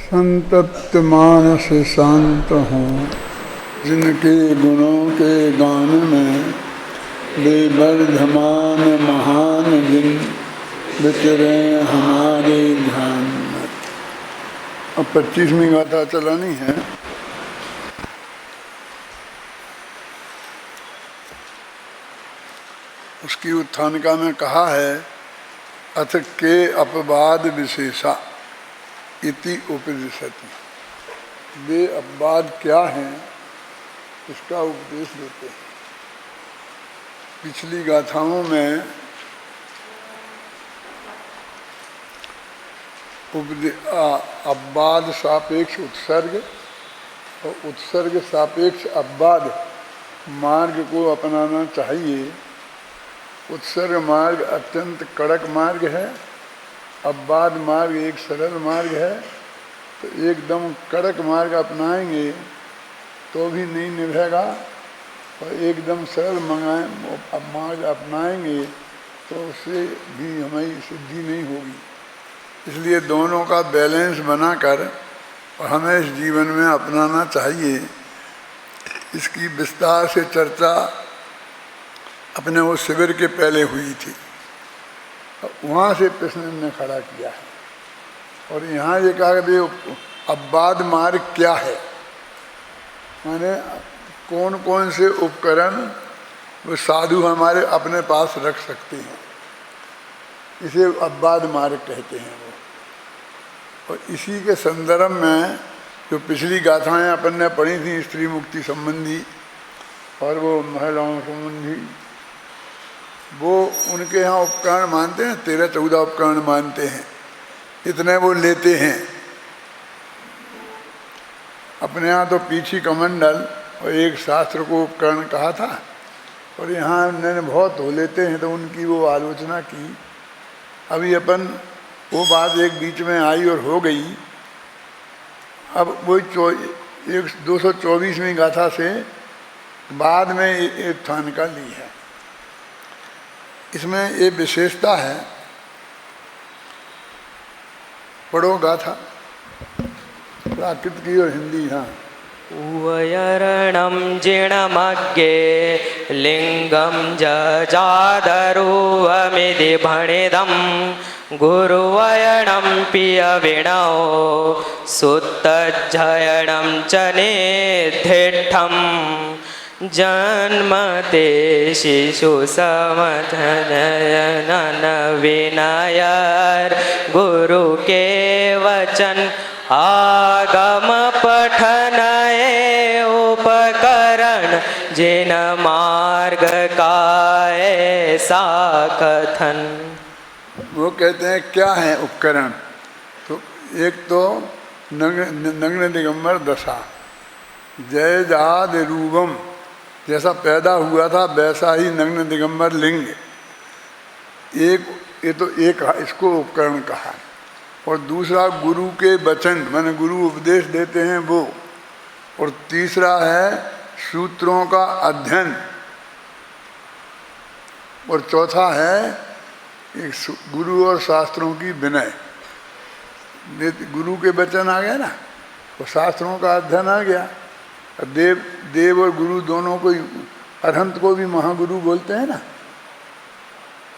संतप्त मानस शांत हों, जिनके गुणों के गान में बेवर्धमान महान दिन विचरे हमारे ध्यान में। अब 25वीं गाथा चलानी है। उसकी उत्थानिका में कहा है, अथ के अपवाद विशेषा इति उपदिशति। वे अपवाद क्या हैं इसका उपदेश देते हैं। पिछली गाथाओं में अपवाद सापेक्ष उत्सर्ग और उत्सर्ग सापेक्ष अपवाद मार्ग को अपनाना चाहिए। उत्सर्ग मार्ग अत्यंत कड़क मार्ग है, अपवाद मार्ग एक सरल मार्ग है। तो एकदम कड़क मार्ग अपनाएंगे तो भी नहीं निभेगा, और एकदम सरल मार्ग अपनाएंगे तो उससे भी हमें सिद्धि नहीं होगी। इसलिए दोनों का बैलेंस बनाकर और हमें इस जीवन में अपनाना चाहिए। इसकी विस्तार से चर्चा अपने वो शिविर के पहले हुई थी, वहाँ से प्रश्न ने खड़ा किया है। और यहाँ ये कहा कि अपवाद मार्ग क्या है, माने कौन कौन से उपकरण वो साधु हमारे अपने पास रख सकते हैं, इसे अपवाद मार्ग कहते हैं वो। और इसी के संदर्भ में जो पिछली गाथाएं अपन ने पढ़ी थी स्त्री मुक्ति संबंधी और वो महिलाओं संबंधी, वो उनके यहाँ उपकरण मानते हैं, 13-14 उपकरण मानते हैं, इतने वो लेते हैं। अपने यहाँ तो पीछी कमंडल और एक शास्त्र को उपकरण कहा था, और यहाँ उन्होंने बहुत हो लेते हैं तो उनकी वो आलोचना की। अभी अपन वो बात एक बीच में आई और हो गई। अब वो 224वीं गाथा से बाद में ये उत्थानिका ली है। इसमें ये विशेषता है, पढ़ो गाथा प्राकृत की और हिंदी। हाँ। उवयरणं जिणमग्गे लिंगं जजादरुवमिति भणिदं गुरुवयणं पियविणौ सुत्तज्जयणं च निधिष्ठं जन्मते शिशु समजनन विनयर गुरु के वचन आगम पठनए उपकरण जिन मार्ग का ऐसा कथन। वो कहते हैं क्या है उपकरण। तो एक तो नग्न दिगंबर दशा, जय जाद रूपम, जैसा पैदा हुआ था वैसा ही नग्न दिगंबर लिंग। एक ये तो एक इसको उपकरण कहा। और दूसरा गुरु के वचन, माने गुरु उपदेश देते हैं वो। और तीसरा है सूत्रों का अध्ययन। और चौथा है एक गुरु और शास्त्रों की विनय। गुरु के वचन आ गए ना, और शास्त्रों का अध्ययन आ गया। देव और गुरु दोनों को, अरहंत को भी महागुरु बोलते हैं ना,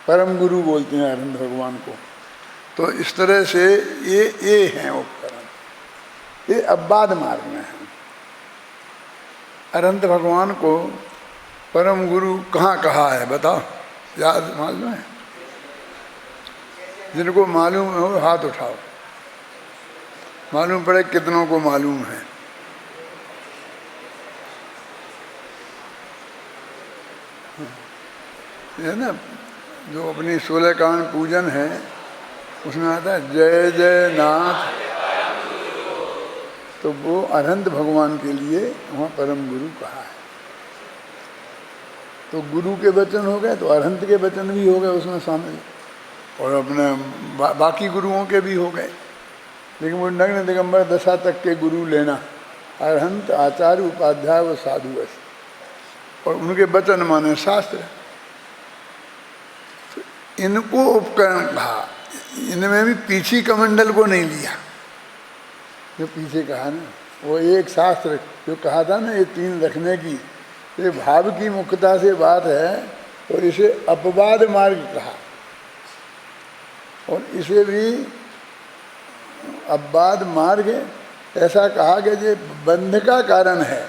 परम गुरु बोलते हैं अरहंत भगवान को। तो इस तरह से ये हैं उपकरण, ये अपवाद मार्ग में है। अरहंत भगवान को परम गुरु कहाँ कहा है बताओ, याद मालूम है? जिनको मालूम हो हाथ उठाओ। मालूम पड़े कितनों को मालूम है। ये ना जो अपनी 16 कांड पूजन है उसमें आता है जय जय नाथ, तो वो अरहंत भगवान के लिए वहाँ परम गुरु कहा है। तो गुरु के वचन हो गए तो अरहंत के वचन भी हो गए उसमें शामिल, और अपने बाकी गुरुओं के भी हो गए। लेकिन वो नग्न दिगंबर दशा तक के गुरु लेना, अरहंत आचार्य उपाध्याय व साधु, और उनके वचन माने शास्त्र। तो इनको उपकरण कहा। इनमें भी पीछी कमंडल को नहीं लिया, जो पीछे कहा ना, वो एक शास्त्र जो कहा था ना, ये तीन रखने की, ये भाव की मुख्यता से बात है, और इसे अपवाद मार्ग कहा, और इसे भी अपवाद मार्ग ऐसा कहा कि ये बंध का कारण है,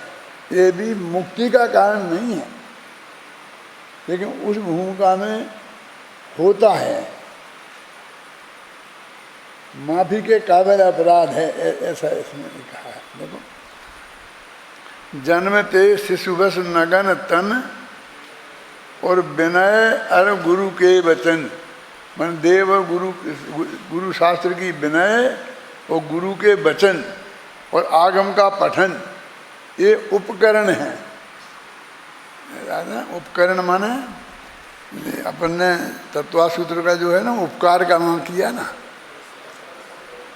ये भी मुक्ति का कारण नहीं है, लेकिन उस भूमिका में होता है, माफी के काबिल अपराध है, ऐसा इसमें कहा है। देखो, जन्मते शिशुवश नगन तन और विनय अर गुरु के वचन, मन देव गुरु शास्त्र की विनय और गुरु के वचन और आगम का पठन, ये उपकरण है। उपकरण माने अपन ने तत्वासूत्र का जो है ना, उपकार का नाम किया ना,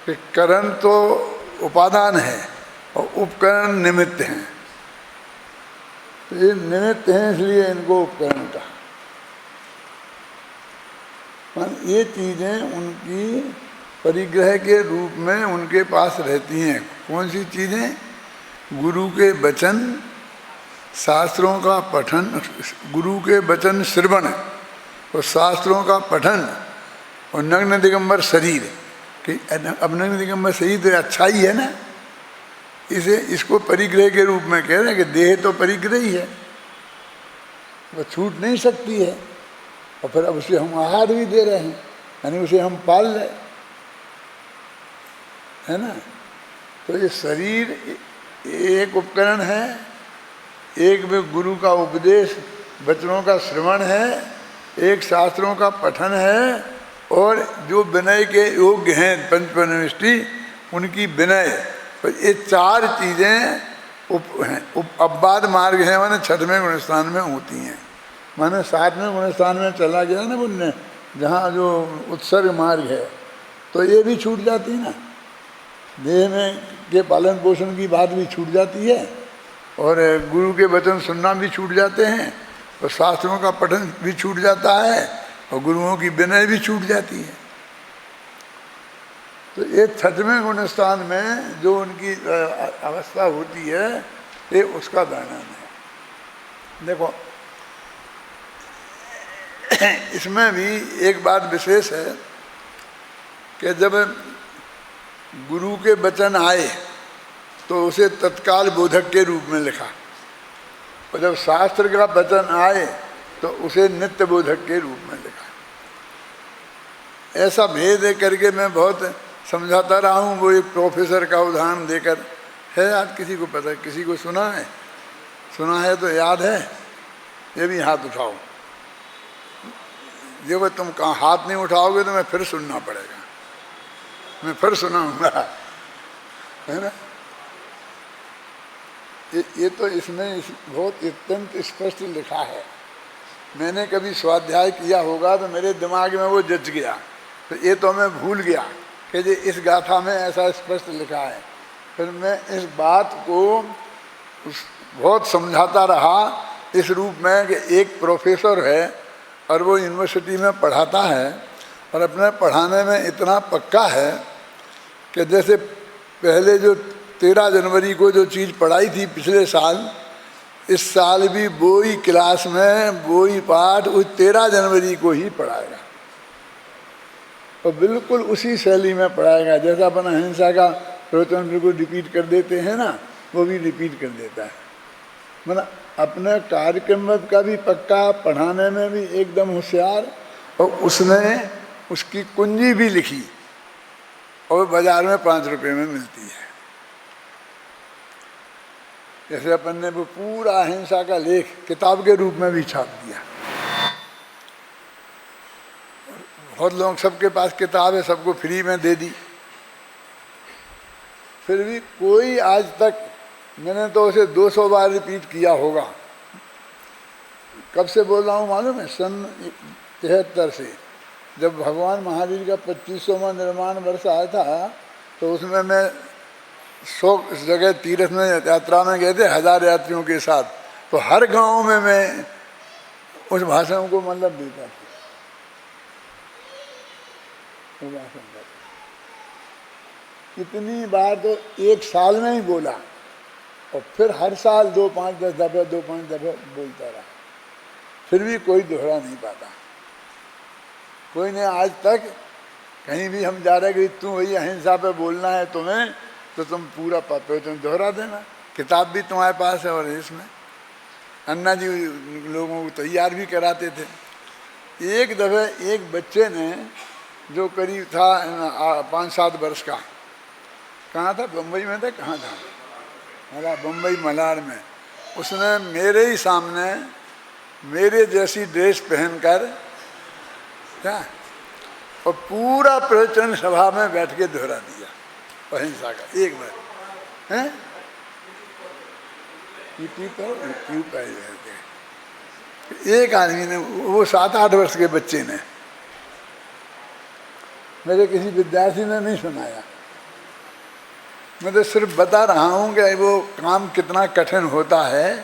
कि करण तो उपादान है और उपकरण निमित्त हैं, तो ये निमित्त हैं, इसलिए इनको उपकरण कहा। ये चीजें उनकी परिग्रह के रूप में उनके पास रहती हैं। कौन सी चीजें? गुरु के वचन, शास्त्रों का पठन, गुरु के वचन श्रवण और शास्त्रों का पठन, और नग्न दिगंबर शरीर, कि अब नग्न दिगंबर शरीर तो अच्छा ही है ना, इसको परिग्रह के रूप में कह रहे हैं कि देह तो परिग्रह ही है, वो छूट नहीं सकती है, और फिर अब उसे हम आहार भी दे रहे हैं, यानी उसे हम पाल रहे, है ना। तो ये शरीर एक उपकरण है, एक में गुरु का उपदेश वचनों का श्रवण है, एक शास्त्रों का पठन है, और जो विनय के योग्य हैं पंचपरनिष्ठी उनकी विनय। तो ये चार चीज़ें अपवाद मार्ग है, माने छठवें गुणस्थान में होती हैं। माने सातवें गुणस्थान में चला गया ना पुण्य, जहाँ जो उत्सर्ग मार्ग है, तो ये भी छूट जाती है ना, देह में के पालन पोषण की बात भी छूट जाती है, और गुरु के वचन सुनना भी छूट जाते हैं, और शास्त्रों का पठन भी छूट जाता है, और गुरुओं की विनय भी छूट जाती है। तो ये छठवें गुणस्थान में जो उनकी अवस्था होती है, ये उसका वर्णन है। देखो, इसमें भी एक बात विशेष है कि जब गुरु के वचन आए तो उसे तत्काल बोधक के रूप में लिखा, और जब शास्त्र का वचन आए तो उसे नित्य बोधक के रूप में लिखा। ऐसा भेद करके मैं बहुत समझाता रहा हूँ। वो एक प्रोफेसर का उदाहरण देकर है, आज किसी को पता है, किसी को सुना है तो याद है? ये भी हाथ उठाओ। देखो, तुम कहाँ हाथ नहीं उठाओगे तो मैं फिर सुनना पड़ेगा, मैं फिर सुनाऊंगा, है ना। ये तो इसमें बहुत अत्यंत स्पष्ट लिखा है। मैंने कभी स्वाध्याय किया होगा तो मेरे दिमाग में वो जच गया, तो ये तो मैं भूल गया कि ये इस गाथा में ऐसा स्पष्ट लिखा है। फिर मैं इस बात को बहुत समझाता रहा इस रूप में कि एक प्रोफेसर है और वो यूनिवर्सिटी में पढ़ाता है, और अपने पढ़ाने में इतना पक्का है कि जैसे पहले जो 13 जनवरी को जो चीज़ पढ़ाई थी पिछले साल, इस साल भी वो ही क्लास में वो ही पाठ उस 13 जनवरी को ही पढ़ाएगा, और बिल्कुल उसी शैली में पढ़ाएगा। जैसा अपन अहिंसा का प्रवचन बिल्कुल रिपीट कर देते हैं ना, वो भी रिपीट कर देता है। मतलब अपने कार्यक्रम का भी पक्का, पढ़ाने में भी एकदम होशियार, और उसने उसकी कुंजी भी लिखी और बाजार में 5 रुपये में मिलती है। जैसे अपन ने वो पूरा अहिंसा का लेख किताब के रूप में भी छाप दिया। बहुत लोग, सबके पास किताब है, सबको फ्री में दे दी, फिर भी कोई आज तक, मैंने तो उसे 200 बार रिपीट किया होगा। कब से बोल रहा हूँ मालूम है? सन 73 से, जब भगवान महावीर का 25वां निर्माण वर्ष आया था, तो उसमें मैं 100 जगह तीर्थ में यात्रा में गए थे 1000 यात्रियों के साथ, तो हर गांव में मैं उस भाषण को मतलब देता था। इतनी बार तो एक साल में ही बोला, और फिर हर साल 2, 5, 10 दफे 2, 5 दफे बोलता रहा, फिर भी कोई दोहरा नहीं पाता। कोई ने आज तक कहीं भी हम जा रहे कि तू वही अहिंसा पे बोलना है तुम्हें, तो तुम पूरा पाते हो, तुम दोहरा देना। किताब भी तुम्हारे पास है, और इसमें अन्ना जी लोगों को तैयार भी कराते थे। एक दफ़े एक बच्चे ने, जो करीब था 5-7 वर्ष का, कहाँ था, बम्बई में था, कहाँ था, बम्बई मलार में, उसने मेरे ही सामने मेरे जैसी ड्रेस पहनकर क्या, और पूरा प्रवचन सभा में बैठ के दोहरा दिया अहिंसा का एक बार, हैं? एक आदमी ने, वो 7-8 वर्ष के बच्चे ने, मेरे किसी विद्यार्थी ने नहीं सुनाया। मैं तो सिर्फ बता रहा हूँ कि वो काम कितना कठिन होता है।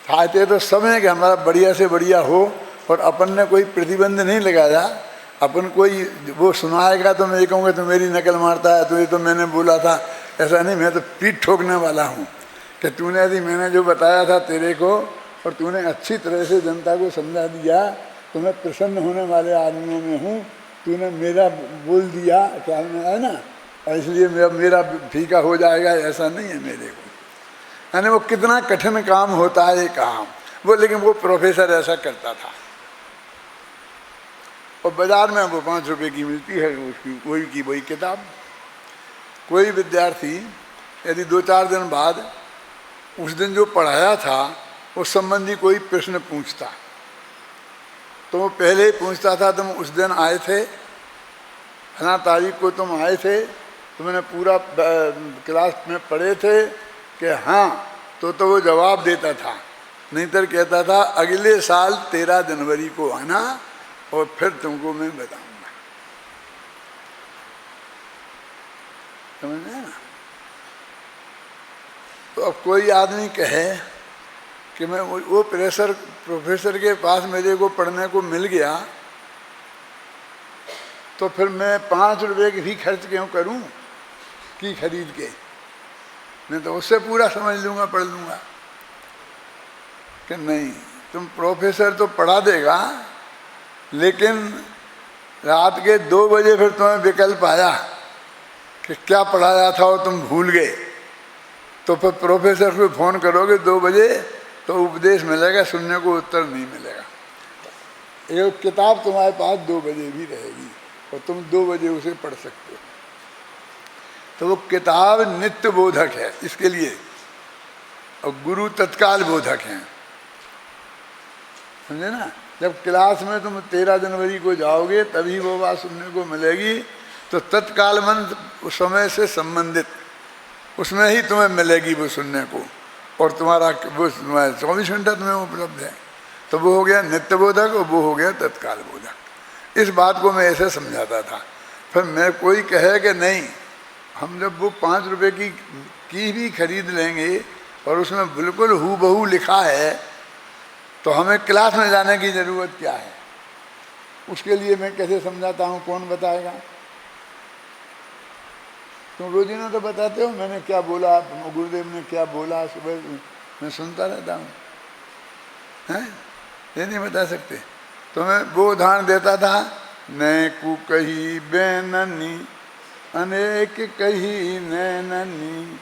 चाहते तो समय कि हमारा बढ़िया से बढ़िया हो, और अपन ने कोई प्रतिबंध नहीं लगाया। अपन कोई वो सुनाएगा तो मैं कहूँगा तो मेरी नकल मारता है, तो ये तो मैंने बोला था, ऐसा नहीं। मैं तो पीठ ठोकने वाला हूँ कि तूने यदि मैंने जो बताया था तेरे को, और तूने अच्छी तरह से जनता को समझा दिया, तो मैं प्रसन्न होने वाले आदमियों में हूँ। तूने मेरा बोल दिया क्या है ना, इसलिए मेरा फीका हो जाएगा, ऐसा नहीं है मेरे को। यानी वो कितना कठिन काम होता है ये काम वो, लेकिन वो प्रोफेसर ऐसा करता था। और बाजार में वो 5 रुपए की मिलती है उसकी, वही की वही किताब। कोई विद्यार्थी यदि 2-4 दिन बाद उस दिन जो पढ़ाया था उस संबंधी कोई प्रश्न पूछता, तो वो पहले ही पूछता था, तुम उस दिन आए थे, फला तारीख को तुम आए थे, तुमने पूरा क्लास में पढ़े थे कि हाँ, तो वो जवाब देता था। नहीं तो कहता था अगले साल 13 जनवरी को आना, और फिर तुमको मैं बताऊंगा। समझ में ना? तो अब कोई आदमी कहे कि मैं वो प्रोफेसर के पास मेरे को पढ़ने को मिल गया, तो फिर मैं 5 रुपए की भी खर्च क्यों करूं कि खरीद के, मैं तो उससे पूरा समझ लूंगा, पढ़ लूंगा। कि नहीं, तुम प्रोफेसर तो पढ़ा देगा, लेकिन रात के 2 बजे फिर तुम्हें विकल्प आया कि क्या पढ़ाया था और तुम भूल गए, तो फिर प्रोफेसर को फोन करोगे 2 बजे, तो उपदेश मिलेगा, सुनने को उत्तर नहीं मिलेगा। एक किताब तुम्हारे पास 2 बजे भी रहेगी, और तुम 2 बजे उसे पढ़ सकते हो। तो वो किताब नित्य बोधक है इसके लिए, और गुरु तत्काल बोधक हैं। समझे ना? जब क्लास में तुम 13 जनवरी को जाओगे तभी वो बात सुनने को मिलेगी, तो तत्काल मन उस समय से संबंधित, उसमें ही तुम्हें मिलेगी वो सुनने को, और तुम्हारा वो 24 घंटा तुम्हें उपलब्ध है। तो वो हो गया नित्य बोधक, और वो हो गया तत्काल बोधक। इस बात को मैं ऐसे समझाता था। फिर मैं कोई कहे कि नहीं, हम जब वो 5 रुपए की भी खरीद लेंगे और उसमें बिल्कुल हूबहू लिखा है, तो हमें क्लास में जाने की ज़रूरत क्या है? उसके लिए मैं कैसे समझाता हूँ, कौन बताएगा? तुम रोजीना तो बताते हो मैंने क्या बोला, गुरुदेव ने क्या बोला, सुबह मैं सुनता रहता हूँ, हैं? ये नहीं बता सकते। तो मैं वो उदाहरण देता था, नै कु कही बैननी अनेक कही नैननी,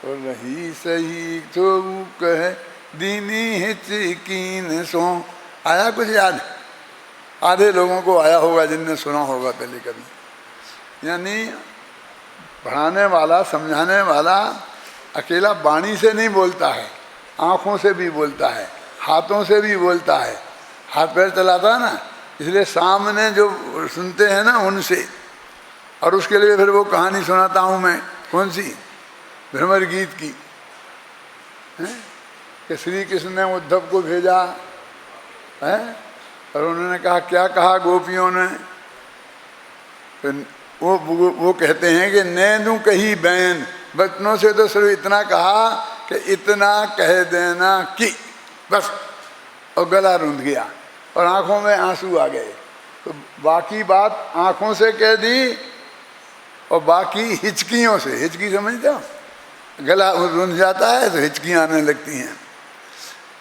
और रही सही तो कहे दीनी हिचकीन सो। आया कुछ याद? आधे लोगों को आया होगा जिनने सुना होगा पहले कभी। यानी पढ़ाने वाला, समझाने वाला अकेला वाणी से नहीं बोलता है, आँखों से भी बोलता है, हाथों से भी बोलता है, हाथ पैर चलाता है ना, इसलिए सामने जो सुनते हैं ना उनसे। और उसके लिए फिर वो कहानी सुनाता हूँ मैं, कौन सी? भ्रमर गीत की, है कि श्री कृष्ण ने उद्धव को भेजा है, और उन्होंने कहा, क्या कहा गोपियों ने? तो वो कहते हैं कि नैनू कही बैन, बचनों से तो सिर्फ इतना कहा कि इतना कह देना कि बस, और गला रूंध गया और आंखों में आंसू आ गए। तो बाकी बात आंखों से कह दी और बाकी हिचकियों से, हिचकी समझते हो, गला रुंध जाता है तो हिचकियाँ आने लगती हैं।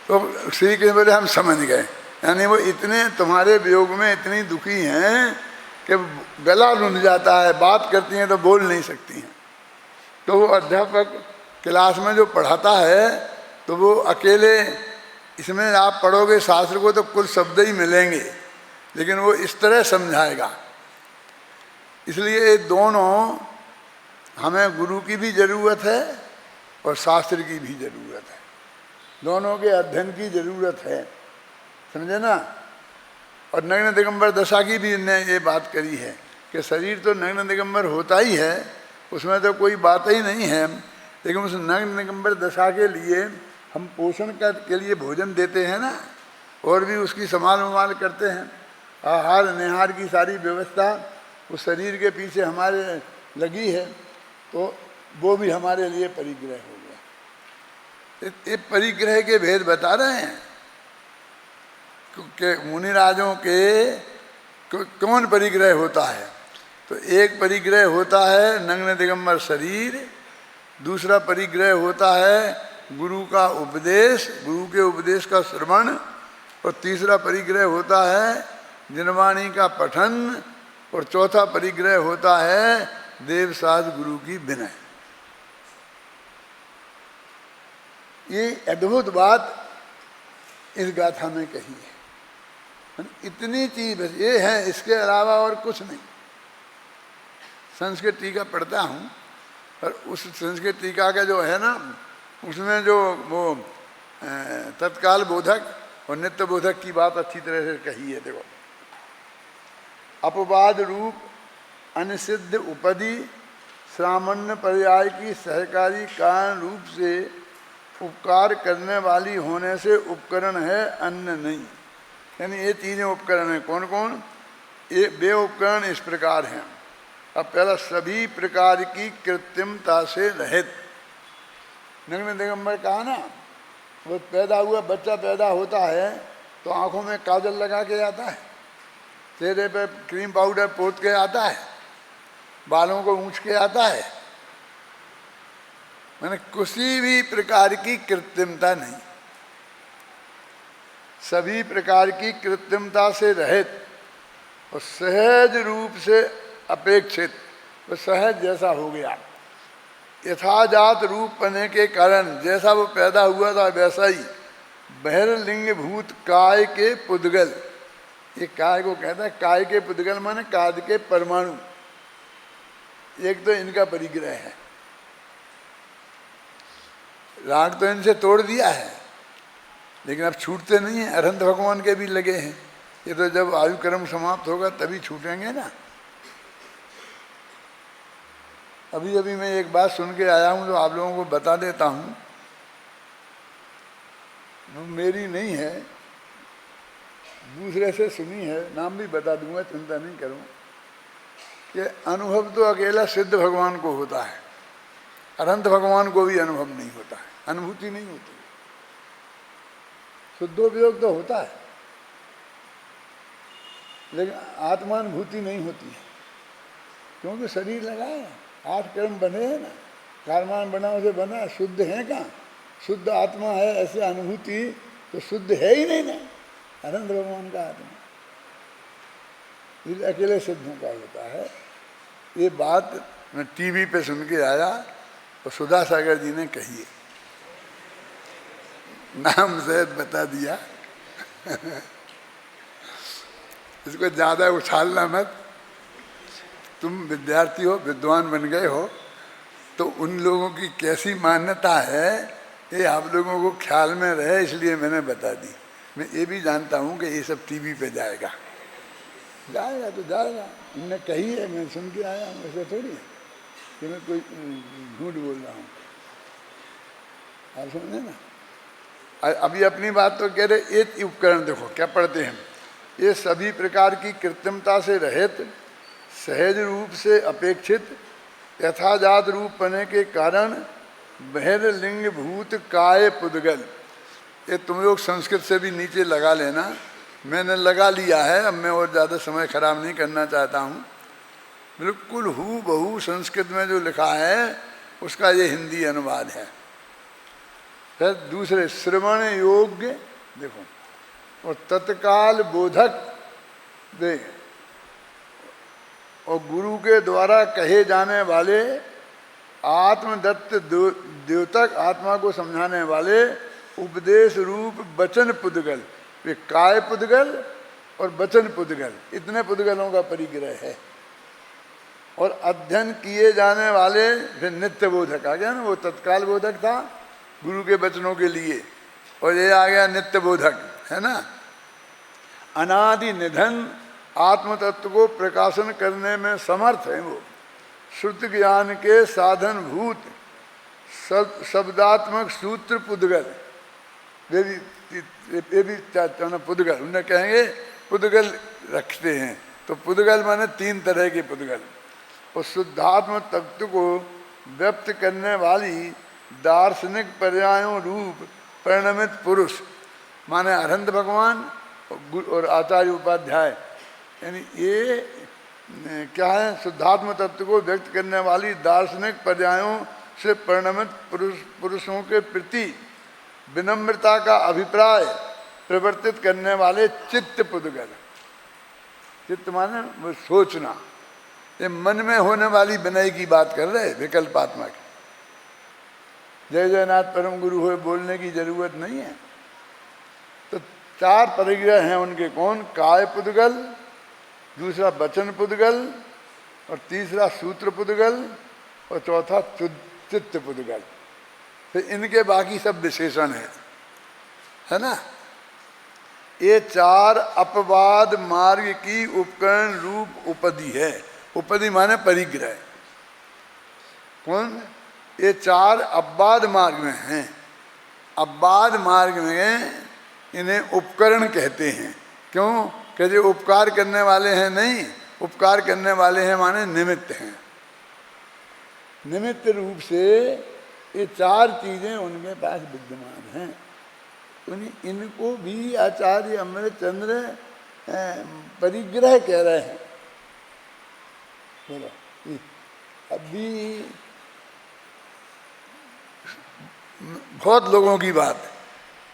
तो श्री कृष्ण बोले हम समझ गए, यानी वो इतने तुम्हारे वियोग में इतनी दुखी हैं कि गला रुंध जाता है, बात करती हैं तो बोल नहीं सकती हैं। तो वो अध्यापक क्लास में जो पढ़ाता है तो वो अकेले, इसमें आप पढ़ोगे शास्त्र को तो कुछ शब्द ही मिलेंगे, लेकिन वो इस तरह समझाएगा। इसलिए ये दोनों, हमें गुरु की भी ज़रूरत है और शास्त्र की भी ज़रूरत है, दोनों के अध्ययन की ज़रूरत है, समझे ना। और नग्न दिगंबर दशा की भी इनने ये बात करी है कि शरीर तो नग्न दिगंबर होता ही है, उसमें तो कोई बात ही नहीं है, लेकिन उस नग्न दिगंबर दशा के लिए हम पोषण के लिए भोजन देते हैं ना, और भी उसकी संभाल उमाल करते हैं, आहार निहार की सारी व्यवस्था उस शरीर के पीछे हमारे लगी है, तो वो भी हमारे लिए परिग्रह हो गया। ये परिग्रह के भेद बता रहे हैं कि मुनिराजों के कौन परिग्रह होता है। तो एक परिग्रह होता है नग्न दिगंबर शरीर, दूसरा परिग्रह होता है गुरु का उपदेश, गुरु के उपदेश का श्रवण, और तीसरा परिग्रह होता है जिनवाणी का पठन, और चौथा परिग्रह होता है देवसाज गुरु की विनय। ये अद्भुत बात इस गाथा में कही है। इतनी चीज बस ये है, इसके अलावा और कुछ नहीं। संस्कृत टीका पढ़ता हूँ, और उस संस्कृत टीका का जो है ना, उसमें जो वो तत्काल बोधक और नित्य बोधक की बात अच्छी तरह से कही है। देखो, अपवाद रूप अनिषिद्ध उपदि सामान्य पर्याय की सहकारी कारण रूप से उपकार करने वाली होने से उपकरण है, अन्य नहीं। यानी ये चीज़ें उपकरण हैं। कौन कौन? ये वे उपकरण इस प्रकार हैं। अब पहला, सभी प्रकार की कृत्रिमता से रहित। नग्न दिगंबर कहा ना, वो पैदा हुआ बच्चा पैदा होता है तो आंखों में काजल लगा के आता है, चेहरे पे क्रीम पाउडर पोत के आता है, बालों को ऊंच के आता है, मैंने किसी भी प्रकार की कृत्रिमता नहीं, सभी प्रकार की कृत्रिमता से रहित और सहज रूप से अपेक्षित। वो सहज जैसा हो गया, यथाजात रूप पने के कारण जैसा वो पैदा हुआ था वैसा ही। बहिर्लिंग भूत काय के पुद्गल, ये काय को कहता है, काय के पुद्गल माने काद के परमाणु। एक तो इनका परिग्रह है, राग तो इनसे तोड़ दिया है, लेकिन अब छूटते नहीं हैं। अरहंत भगवान के भी लगे हैं, ये तो जब आयु कर्म समाप्त होगा तभी छूटेंगे ना। अभी अभी मैं एक बात सुन के आया हूँ जो आप लोगों को बता देता हूँ, मेरी नहीं है, दूसरे से सुनी है, नाम भी बता दूंगा, चिंता नहीं करूँ। कि अनुभव तो अकेला सिद्ध भगवान को होता है, अनंत भगवान को भी अनुभव नहीं होता है, अनुभूति नहीं होती। शुद्धोपयोग तो होता है, लेकिन आत्मानुभूति नहीं होती है, क्योंकि शरीर लगा है, 8 कर्म बने हैं ना, कारमान बनाओ से बना, शुद्ध है कहाँ? शुद्ध आत्मा है, ऐसे अनुभूति तो शुद्ध है ही नहीं ना, अनंत भगवान का आत्मा। ये अकेले सिद्धों का होता है। ये बात मैं टीवी पे सुन के आया और सुधा सागर जी ने कही है, नाम से बता दिया। इसको ज़्यादा उछालना मत। तुम विद्यार्थी हो, विद्वान बन गए हो, तो उन लोगों की कैसी मान्यता है ये आप लोगों को ख्याल में रहे, इसलिए मैंने बता दी। मैं ये भी जानता हूँ कि ये सब टीवी पे जाएगा, जाएगा तो जाएगा। इनने कही है, मैं सुन के आया हूँ, ऐसे थोड़ी है कि मैं कोई झूठ बोल रहा हूँ। आप समझे ना। अभी अपनी बात तो कह रहे, एक उपकरण देखो क्या पढ़ते हैं, ये सभी प्रकार की कृत्रिमता से रहित, सहज रूप से अपेक्षित, यथाजात रूप पने के कारण बहिर्लिंग भूत काय पुद्गल। ये तुम लोग संस्कृत से भी नीचे लगा लेना, मैंने लगा लिया है, अब मैं और ज़्यादा समय खराब नहीं करना चाहता हूँ। बिल्कुल हू बहू संस्कृत में जो लिखा है उसका ये हिंदी अनुवाद है। फिर दूसरे श्रवण योग्य देखो, और तत्काल बोधक देख, और गुरु के द्वारा कहे जाने वाले आत्मदत्त द्योतक, आत्मा को समझाने वाले उपदेश रूप वचन पुद्गल, वे काय पुद्गल और वचन पुद्गल, इतने पुद्गलों का परिग्रह है। और अध्ययन किए जाने वाले फिर नित्य बोधक आ गया ना, वो तत्काल बोधक था गुरु के वचनों के लिए, और ये आ गया नित्य बोधक, है ना। अनादि निधन आत्म तत्व को प्रकाशन करने में समर्थ है वो, श्रुति ज्ञान के साधन भूत शब्दात्मक सूत्र पुद्गल, वे भी पुद्गल, उन्हें कहेंगे पुद्गल रखते हैं। तो पुद्गल माने तीन तरह के पुद्गल, और शुद्धात्म तत्व को व्यक्त करने वाली दार्शनिक पर्यायों रूप परिणमित पुरुष माने अरहंत भगवान और आचार्य उपाध्याय, यानी ये क्या है, शुद्धात्म तत्व को व्यक्त करने वाली दार्शनिक पर्यायों से परिणमित पुरुषों के प्रति विनम्रता का अभिप्राय प्रवर्तित करने वाले चित्त पुद्गल। चित्त माने वो सोचना, ये मन में होने वाली विनय की बात कर रहे, विकल्पात्मा की। जय जयनाथ परम गुरु हो बोलने की जरूरत नहीं है। तो चार परिग्रह हैं उनके, कौन, काय पुद्गल, दूसरा वचन पुद्गल, और तीसरा सूत्र पुद्गल, और चौथा चित्त पुद्गल। फिर इनके बाकी सब विशेषण है ना। ये चार अपवाद मार्ग की उपकरण रूप उपधि है। उपधि माने परिग्रह। कौन, ये चार अपवाद मार्ग में हैं। अपवाद मार्ग में इन्हें उपकरण कहते हैं। क्यों, कि जो उपकार करने वाले हैं नहीं, उपकार करने वाले हैं माने निमित्त हैं। निमित्त रूप से ये चार चीजें उनके पास विद्यमान हैं। इनको भी आचार्य अमृतचंद्र परिग्रह कह रहे हैं। बोलो, अभी बहुत लोगों की बात है,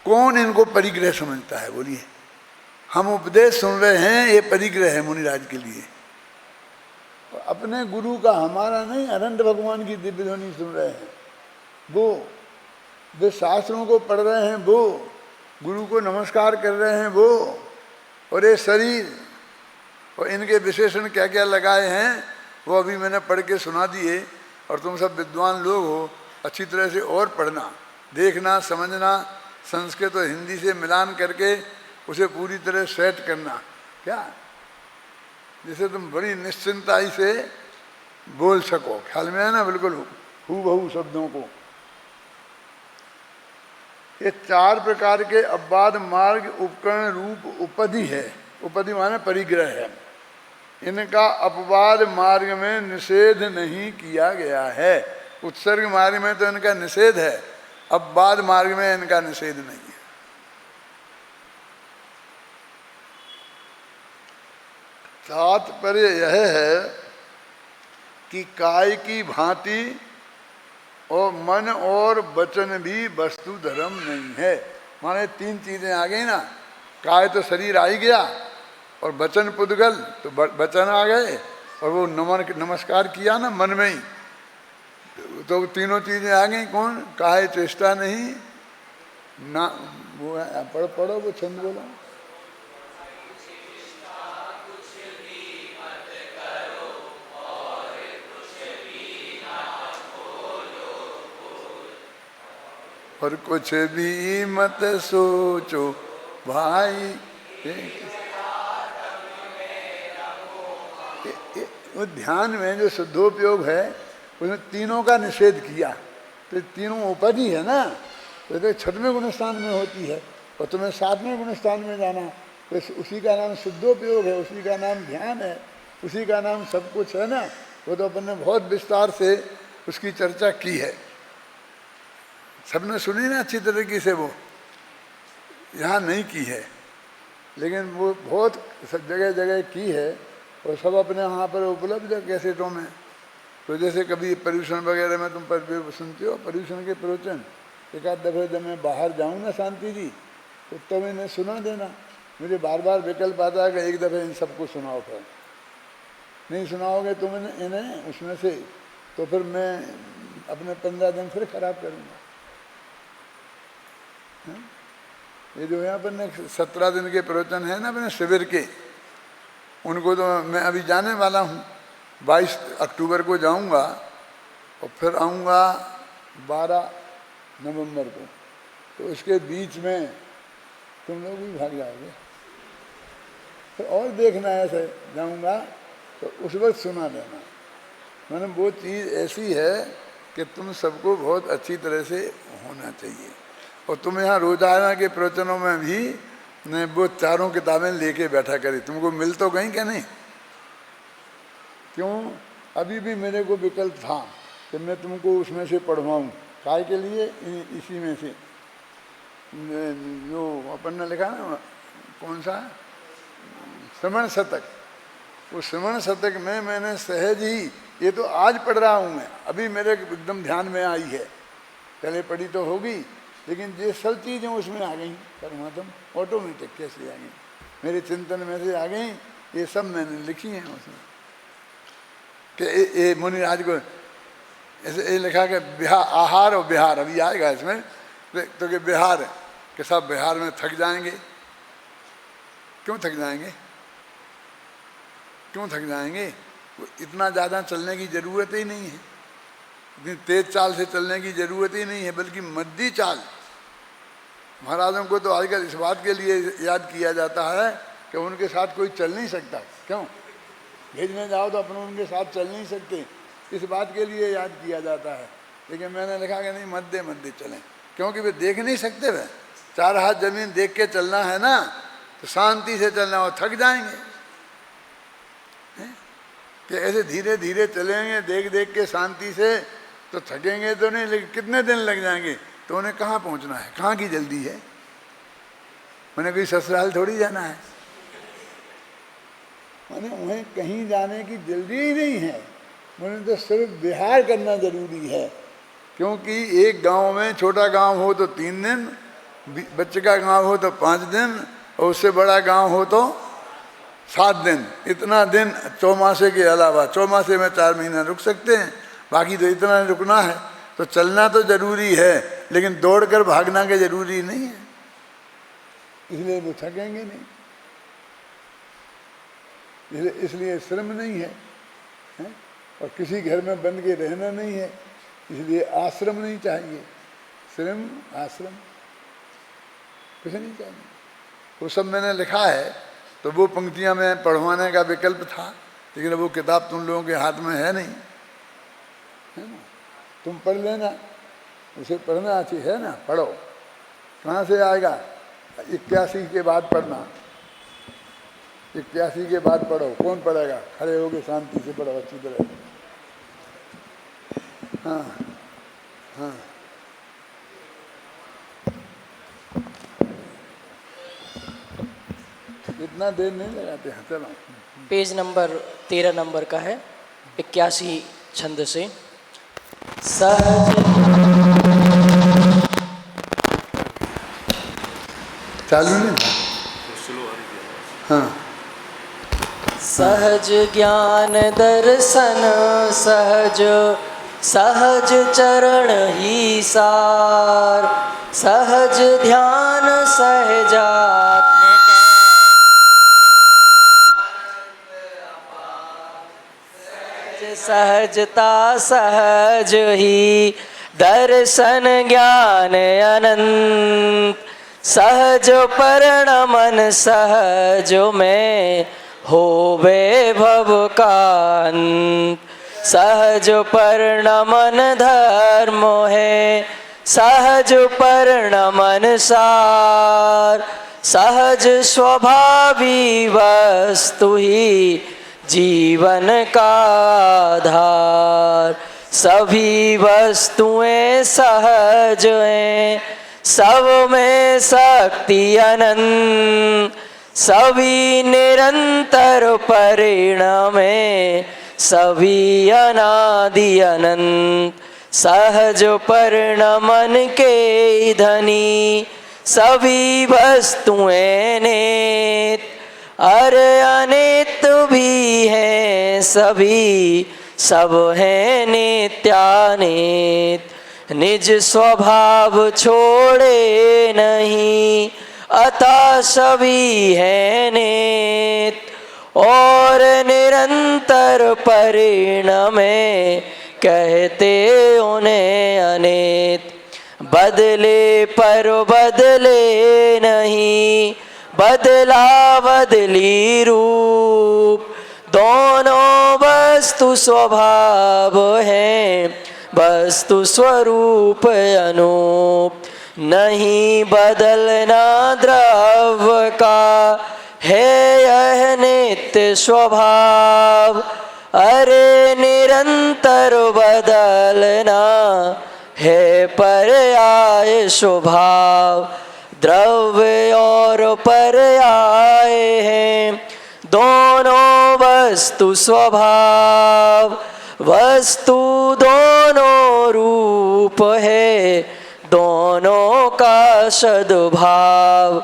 कौन इनको परिग्रह समझता है, बोलिए। हम उपदेश सुन रहे हैं, ये परिग्रह है मुनिराज के लिए। अपने गुरु का, हमारा नहीं, अनंत भगवान की दिव्य ध्वनि सुन रहे हैं वो, वे शास्त्रों को पढ़ रहे हैं वो, गुरु को नमस्कार कर रहे हैं वो, और ये शरीर और इनके विशेषण क्या क्या लगाए हैं वो अभी मैंने पढ़ के सुना दिए। और तुम सब विद्वान लोग हो, अच्छी तरह से और पढ़ना, देखना, समझना, संस्कृत और हिंदी से मिलान करके उसे पूरी तरह सेट करना, क्या, जिसे तुम बड़ी निश्चिंताई से बोल सको। ख्याल में है ना, बिल्कुल हूबहू शब्दों को। ये चार प्रकार के अपवाद मार्ग उपकरण रूप उपधि है। उपधि माने परिग्रह है। इनका अपवाद मार्ग में निषेध नहीं किया गया है। उत्सर्ग मार्ग में तो इनका निषेध है, अपवाद मार्ग में इनका निषेध नहीं है। तात्पर्य यह है कि काय की भांति और मन और वचन भी वस्तु धर्म नहीं है। माने तीन चीजें आ गई ना, काय तो शरीर आ ही गया, और वचन पुद्गल तो वचन आ गए, और वो नमस्कार किया ना मन में ही, तो तीनों चीजें आ गई। कौन, काय चेष्टा नहीं ना, वो पढ़ो वो छंद बोलो। और कुछ भी मत सोचो भाई। वो ध्यान में जो शुद्धोपयोग है उसमें तीनों का निषेध किया, तो तीनों उपधि है ना, तो छठवें गुणस्थान में होती है, और तुम्हें सातवें गुणस्थान में जाना, तो उसी का नाम शुद्धोपयोग है, उसी का नाम ध्यान है, उसी का नाम सब कुछ है ना। वो तो अपन ने बहुत विस्तार से उसकी चर्चा की है, सबने सुनी ना अच्छी तरीके से। वो यहाँ नहीं की है, लेकिन वो बहुत जगह जगह की है। और सब अपने यहाँ पर उपलब्ध है कैसेटों में। तो जैसे कभी पर्यूषण वगैरह में तुम पर सुनते हो, पर्यूषण के प्रवचन, एक आध दफे जब मैं बाहर जाऊँ ना शांति जी, तो मैंने सुना देना। मुझे बार बार विकल्प आता है कि एक दफ़े इन सबको सुनाओ, फिर नहीं सुनाओगे तुम इन्हें उसमें से, तो फिर मैं अपने 15 दिन फिर खराब करूँगा। ये जो है अपने 17 दिन के प्रवचन है ना अपने शिविर के, उनको तो मैं अभी जाने वाला हूँ। 22 अक्टूबर को जाऊँगा और फिर आऊँगा 12 नवंबर को। तो इसके बीच में तुम लोग भी भाग जाओगे, फिर और देखना ऐसे जाऊँगा तो उस वक्त सुना देना। मैंने वो चीज़ ऐसी है कि तुम सबको बहुत अच्छी तरह से होना चाहिए। और तुम यहाँ रोजाना के प्रवचनों में भी ने वो चारों किताबें लेके बैठा करी, तुमको मिल तो गई क्या नहीं? क्यों? अभी भी मेरे को विकल्प था कि मैं तुमको उसमें से पढ़वाऊँ, काय के लिए? इसी में से जो अपन ने लिखा ना, कौन सा श्रवण शतक, उस श्रवण शतक में मैंने सहज ही, ये तो आज पढ़ रहा हूँ मैं, अभी मेरे एकदम ध्यान में आई है, पहले पढ़ी तो होगी, लेकिन ये सब चीज़ें उसमें आ गई परमात्म ऑटोमेटिक कैसे आ गई, मेरे चिंतन में से आ गई। ये सब मैंने लिखी हैं उसमें कि ये मुनिराज को ऐसे ये लिखा कि बिहार, आहार और बिहार अभी आएगा इसमें, तो कि बिहार के सब बिहार में थक जाएंगे। क्यों थक जाएंगे? क्यों थक जाएंगे? इतना ज़्यादा चलने की ज़रूरत ही नहीं है, इतनी तेज चाल से चलने की ज़रूरत ही नहीं है, बल्कि मद्दी चाल। महाराजों को तो आजकल इस बात के लिए याद किया जाता है कि उनके साथ कोई चल नहीं सकता। क्यों? भेजने जाओ तो अपन उनके साथ चल नहीं सकते, इस बात के लिए याद किया जाता है। लेकिन मैंने लिखा कि नहीं, मध्य मध्य चलें, क्योंकि वे देख नहीं सकते। वे 4 हाथ जमीन देख के चलना है ना, तो शांति से चलना, और थक जाएंगे कि ऐसे धीरे धीरे चलेंगे देख देख के शांति से, तो थकेंगे तो नहीं, लेकिन कितने दिन लग जाएंगे। तो उन्हें कहाँ पहुँचना है, कहाँ की जल्दी है? उन्हें कोई ससुराल थोड़ी जाना है, उन्हें कहीं जाने की जल्दी ही नहीं है। उन्हें तो सिर्फ विहार करना जरूरी है, क्योंकि एक गांव में, छोटा गांव हो तो 3 दिन, बच्चे का गांव हो तो 5 दिन, और उससे बड़ा गांव हो तो 7 दिन। इतना दिन चौमासे के अलावा, चौमासे में 4 महीना रुक सकते हैं, बाकी तो इतना रुकना है। तो चलना तो जरूरी है, लेकिन दौड़कर भागना के जरूरी नहीं है, इसलिए वो थकेंगे नहीं, इसलिए श्रम नहीं है, और किसी घर में बंद के रहना नहीं है, इसलिए आश्रम नहीं चाहिए। श्रम आश्रम कुछ नहीं चाहिए। वो सब मैंने लिखा है, तो वो पंक्तियां में पढ़वाने का विकल्प था, लेकिन वो किताब तुम लोगों के हाथ में है नहीं, है ना? तुम पढ़ लेना, उसे पढ़ना अच्छी है ना, पढ़ो। कहाँ से आएगा? 81 के बाद पढ़ना, 81 के बाद पढ़ो। कौन पढ़ेगा? खड़े होके शांति से पढ़ो अच्छी तरह। हाँ हाँ, इतना देर नहीं लगाते हैं, चलो। पेज नंबर 13 नंबर का है, 81 छंद से। सहज चालू नहीं था? हाँ। सहज ज्ञान दर्शन सहज, सहज चरण ही सार, सहज ध्यान सहजात्म, सहजता सहज ही दर्शन ज्ञान अनंत, सहज परिणमन सहज में होवे भव का अंत, सहज परिणमन धर्म है, सहज परिणमन सार, सहज स्वभावी वस्तु ही जीवन का आधार, सभी वस्तुएं सहज हैं, सब में शक्ति अनंत, सभी निरंतर परिणमे, सभी अनादि अनंत, सहज परिणमन के धनी, सभी वस्तुएं नित्य, अरे अनित्य भी हैं सभी, सब हैं नित्यानित्य। निज स्वभाव छोड़े नहीं, अतः सभी हैं नित्य और निरंतर परिणमे, कहते उन्हें अनित्य। बदले पर बदले नहीं, बदला बदली रूप, दोनों वस्तु स्वभाव हैं, वस्तु स्वरूप अनूप। नहीं बदलना द्रव्य का, है यह नित्य स्वभाव, अरे निरंतर बदलना है पर्याय स्वभाव। द्रव्य और पर्याय हैं दोनों वस्तु स्वभाव, वस्तु दोनों रूप है, दोनों का सद्भाव।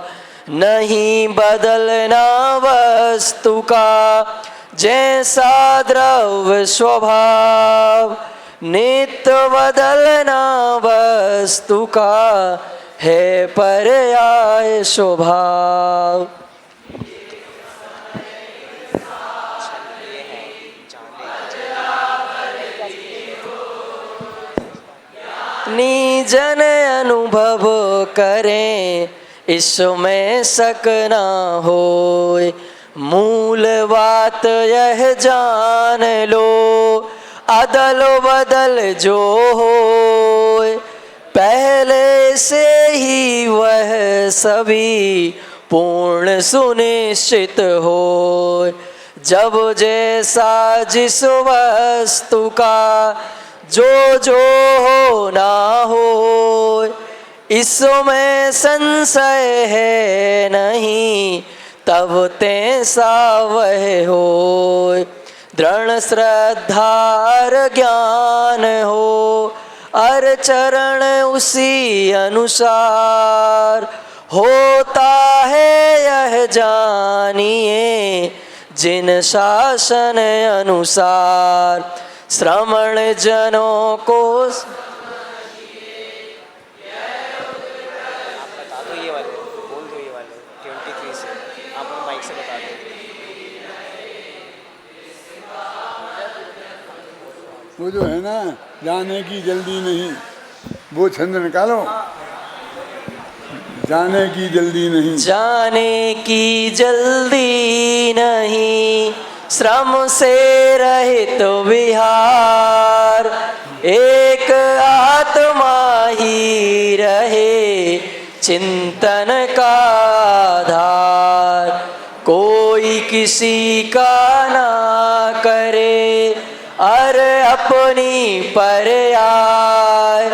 नहीं बदलना वस्तु का, जैसा द्रव्य स्वभाव, नित्य बदलना वस्तु का, है पर्याय स्वभाव। निजन अनुभव करें, इसमें शक ना होए, मूल बात यह जान लो, अदल बदल जो होए, पहले से ही वह सभी पूर्ण सुनिश्चित हो। जब जैसा जिस वस्तु का जो हो ना हो, इसमें संशय है नहीं, तब तैसा वह हो। दृढ़ श्रद्धा और ज्ञान हो, अर चरण उसी अनुसार, होता है यह जानिए, जिन शासन अनुसार। श्रमण जनों को बता दो, ये वाले बोल दो, ये वाले 23 से आप माइक से बता दो। वो जो है ना, जाने की जल्दी नहीं, वो छंद निकालो। जाने की जल्दी नहीं, जाने की जल्दी नहीं, श्रम से रहित विहार, एक आत्मा ही रहे चिंतन का आधार। कोई किसी का ना करे, अरे अपनी पर्याय,